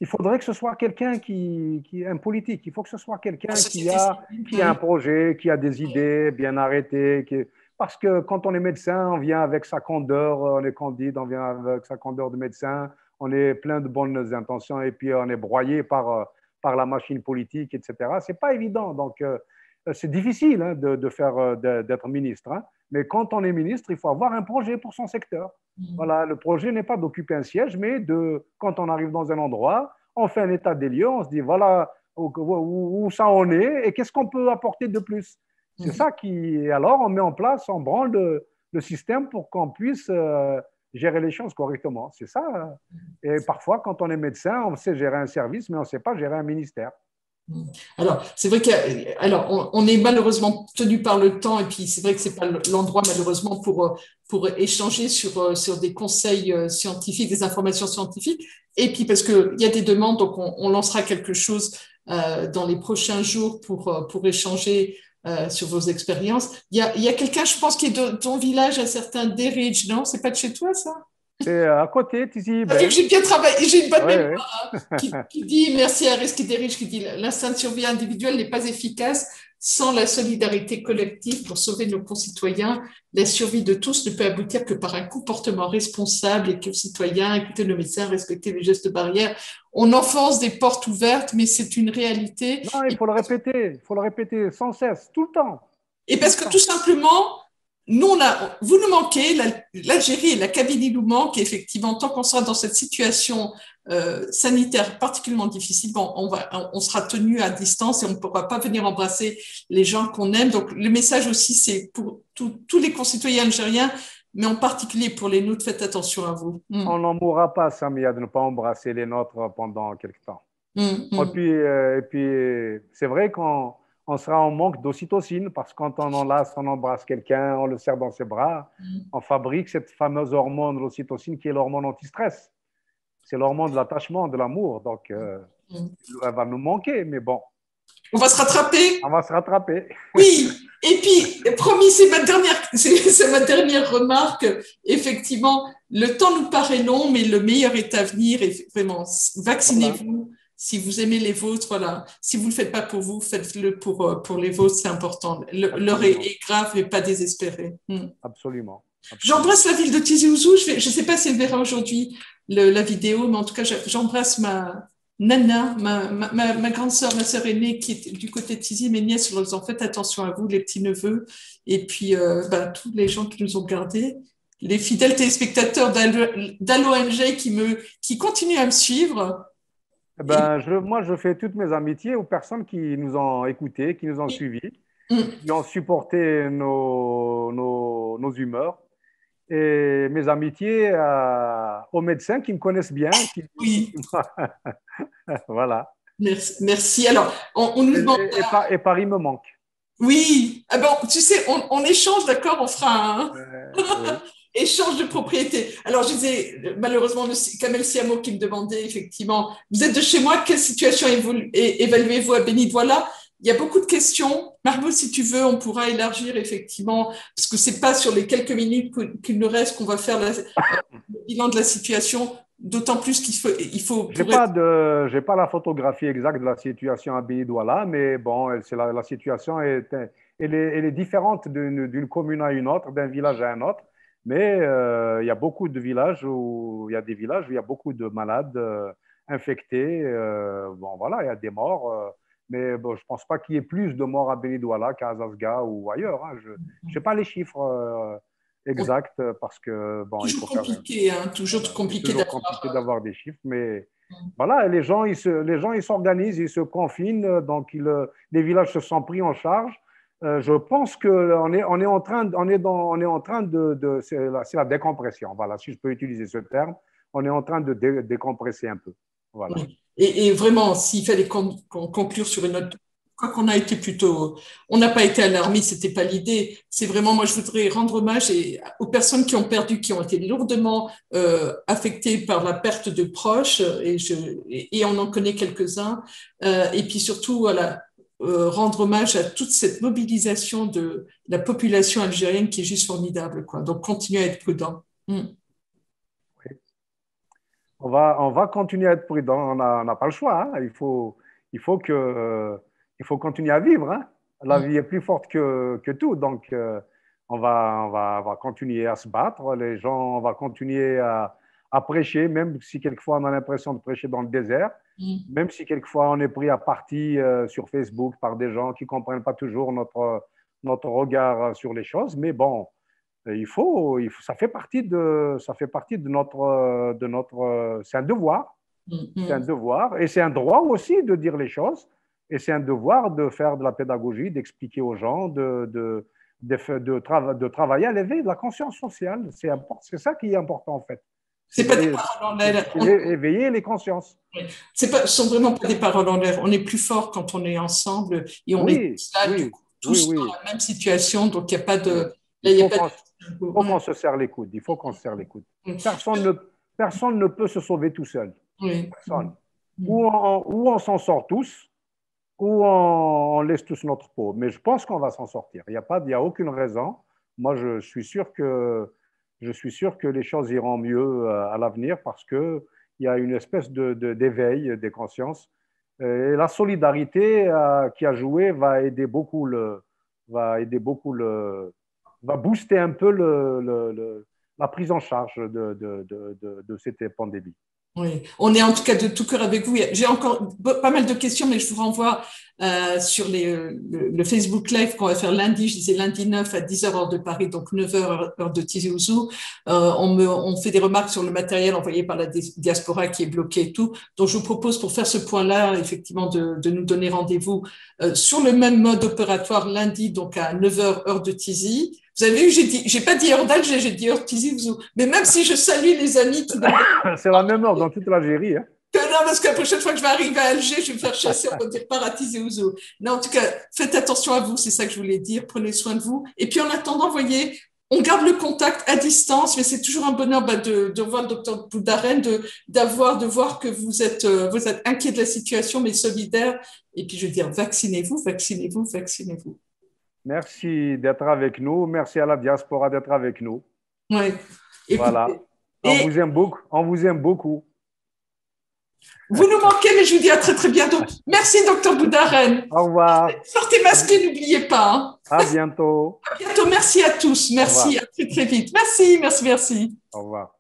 faudrait que ce soit quelqu'un qui est un politique. Il faut que ce soit quelqu'un qui a un projet, qui a des idées bien arrêtées. Parce que quand on est médecin, on vient avec sa candeur, on est candide, on vient avec sa candeur de médecin, on est plein de bonnes intentions et puis on est broyé par la machine politique, etc. Ce n'est pas évident. Donc, c'est difficile d'être ministre. Hein. Mais quand on est ministre, il faut avoir un projet pour son secteur. Voilà, le projet n'est pas d'occuper un siège, mais quand on arrive dans un endroit, on fait un état des lieux, on se dit voilà où ça en est et qu'est-ce qu'on peut apporter de plus. C'est ça qui. Alors, on met en place, on branle le système pour qu'on puisse gérer les choses correctement. C'est ça. Et parfois, quand on est médecin, on sait gérer un service, mais on ne sait pas gérer un ministère. Alors, c'est vrai on est malheureusement tenu par le temps, et puis c'est vrai que ce n'est pas l'endroit, malheureusement, pour échanger sur des conseils scientifiques, des informations scientifiques. Et puis, parce qu'il y a des demandes, donc on lancera quelque chose dans les prochains jours pour échanger sur vos expériences. Il y a quelqu'un, je pense, qui est de ton village, un certain Derridge, non? C'est pas de chez toi, ça? C'est à côté, Tizi. J'ai bien travaillé, j'ai une bonne mémoire. Qui dit, merci à Aristides Derridge, qui dit l'instinct de survie individuel n'est pas efficace sans la solidarité collective pour sauver nos concitoyens. La survie de tous ne peut aboutir que par un comportement responsable et que citoyen, écouter le médecin, respecter les gestes barrières. On enfonce des portes ouvertes, mais c'est une réalité. Non, il faut le répéter sans cesse, tout le temps. Et parce que tout simplement, vous nous manquez, l'Algérie et la Kabylie nous manquent, et effectivement, tant qu'on sera dans cette situation sanitaire particulièrement difficile, on sera tenu à distance et on ne pourra pas venir embrasser les gens qu'on aime. Donc, le message aussi, c'est pour tous les concitoyens algériens, mais en particulier pour les nôtres, faites attention à vous. On n'en mourra pas, Samia, de ne pas embrasser les nôtres pendant quelque temps. Et puis c'est vrai qu'on sera en manque d'ocytocine parce que quand on enlace, on embrasse quelqu'un, on le serre dans ses bras, on fabrique cette fameuse hormone, l'ocytocine, qui est l'hormone anti-stress. C'est l'hormone de l'attachement, de l'amour. Donc, elle va nous manquer, mais bon. On va se rattraper. On va se rattraper. Oui, et puis, promis, c'est ma dernière remarque. Effectivement, le temps nous paraît long, mais le meilleur est à venir. Et vraiment, vaccinez-vous. Voilà. Si vous aimez les vôtres, voilà. Si vous ne le faites pas pour vous, faites-le pour les vôtres, c'est important. L'heure est grave, mais pas désespérée. Absolument. J'embrasse la ville de Tizi Ouzou. Je ne sais pas si elle verra aujourd'hui la vidéo, mais en tout cas, j'embrasse ma Nana, ma grande sœur, ma sœur aînée qui est du côté de Tizi, mes nièces, en disant faites attention à vous, les petits-neveux, et puis tous les gens qui nous ont gardés, les fidèles téléspectateurs d'Allo MJ qui continuent à me suivre. Moi, je fais toutes mes amitiés aux personnes qui nous ont écoutés, qui nous ont suivis, qui ont supporté nos humeurs. Et mes amitiés aux médecins qui me connaissent bien. Voilà. Merci. Merci. Alors, on nous demande. Et Paris me manque. Oui. Ah bon, tu sais, on échange, d'accord? On fera un Oui. échange de propriété. Alors, je disais, malheureusement, Kamel Siamo qui me demandait effectivement, vous êtes de chez moi, quelle situation évaluez-vous à Béni-Douala? Il y a beaucoup de questions. Mahmoud, si tu veux, on pourra élargir effectivement, parce que c'est pas sur les quelques minutes qu'il nous reste qu'on va faire le bilan de la situation. D'autant plus qu'il faut J'ai pas la photographie exacte de la situation à Béni-Douala, mais bon, la situation elle est différente d'une commune à une autre, d'un village à un autre. Mais il y a beaucoup de villages où il y a des villages où il y a beaucoup de malades infectés. Bon, voilà, il y a des morts. Mais bon, je ne pense pas qu'il y ait plus de morts à Béni-Douala qu'à Azazga ou ailleurs. Hein. Je sais pas les chiffres exacts parce que bon, il faut compliqué, hein, toujours compliqué d'avoir des chiffres. Mais voilà, les gens ils s'organisent, ils se confinent, donc les villages se sont pris en charge. Je pense qu'on est en train, c'est la décompression. Voilà, si je peux utiliser ce terme, on est en train de décompresser un peu. Voilà. Oui. Et vraiment, s'il fallait conclure sur une note, quoi qu'on a été plutôt, on n'a pas été alarmistes, c'était pas l'idée. C'est vraiment, moi, je voudrais rendre hommage aux personnes qui ont perdu, qui ont été lourdement affectées par la perte de proches, et on en connaît quelques-uns. Et puis surtout, voilà. Rendre hommage à toute cette mobilisation de la population algérienne qui est juste formidable, quoi. Donc, continuez à être prudent. Oui. On va continuer à être prudent. On n'a pas le choix. Hein. Il faut continuer à vivre. Hein. La vie est plus forte que tout. Donc, on va continuer à se battre. Les gens, on va continuer à prêcher, même si quelquefois on a l'impression de prêcher dans le désert. Même si quelquefois on est pris à partie sur Facebook par des gens qui ne comprennent pas toujours notre regard sur les choses, mais bon, ça fait partie de notre, c'est un devoir, c'est un devoir, et c'est un droit aussi de dire les choses, et c'est un devoir de faire de la pédagogie, d'expliquer aux gens, de travailler à l'éveil de la conscience sociale. C'est ça qui est important en fait. C'est pas des paroles en l'air. Éveiller les consciences. Ce sont vraiment pas des paroles en l'air. On est plus fort quand on est ensemble et on est là, du coup, tous dans la même situation. Donc, il n'y a pas de. Il faut qu'on se serre les coudes. Il faut qu'on se serre les coudes. Personne ne peut se sauver tout seul. Personne. Ou on s'en sort tous, ou on laisse tous notre peau. Mais je pense qu'on va s'en sortir. Il n'y a aucune raison. Moi, je suis sûr que les choses iront mieux à l'avenir parce qu'il y a une espèce d'éveil des consciences. Et la solidarité qui a joué va booster un peu la prise en charge de cette pandémie. Oui, on est en tout cas de tout cœur avec vous. J'ai encore pas mal de questions, mais je vous renvoie sur le Facebook Live qu'on va faire lundi. Je disais lundi 9 à 10h heure de Paris, donc 9h heure de Tizi Ouzou. On fait des remarques sur le matériel envoyé par la diaspora qui est bloqué et tout. Donc, je vous propose pour faire ce point-là, effectivement, de nous donner rendez-vous sur le même mode opératoire lundi, donc à 9h heure de Tizi. Vous avez vu, j'ai pas dit heure d'Alger, j'ai dit heure Tizi Ouzou. Mais même si je salue les amis qui. C'est la même heure dans toute l'Algérie. Hein. Non, parce que la prochaine fois que je vais arriver à Alger, je vais me faire chasser, on va dire par à Tizi Ouzou. Non, en tout cas, faites attention à vous, c'est ça que je voulais dire. Prenez soin de vous. Et puis en attendant, voyez, on garde le contact à distance, mais c'est toujours un bonheur de voir le docteur Boudaren, de voir que vous êtes inquiet de la situation, mais solidaire. Et puis je veux dire, vaccinez-vous, vaccinez-vous, vaccinez-vous. Merci d'être avec nous. Merci à la diaspora d'être avec nous. Oui. Voilà. On vous aime beaucoup. On vous aime beaucoup. Vous nous manquez, mais je vous dis à très très bientôt. Merci, docteur Boudaren. Au revoir. Sortez masqués, n'oubliez pas. Hein. À bientôt. À bientôt. Merci à tous. Merci. À très très vite. Merci, merci, merci. Au revoir.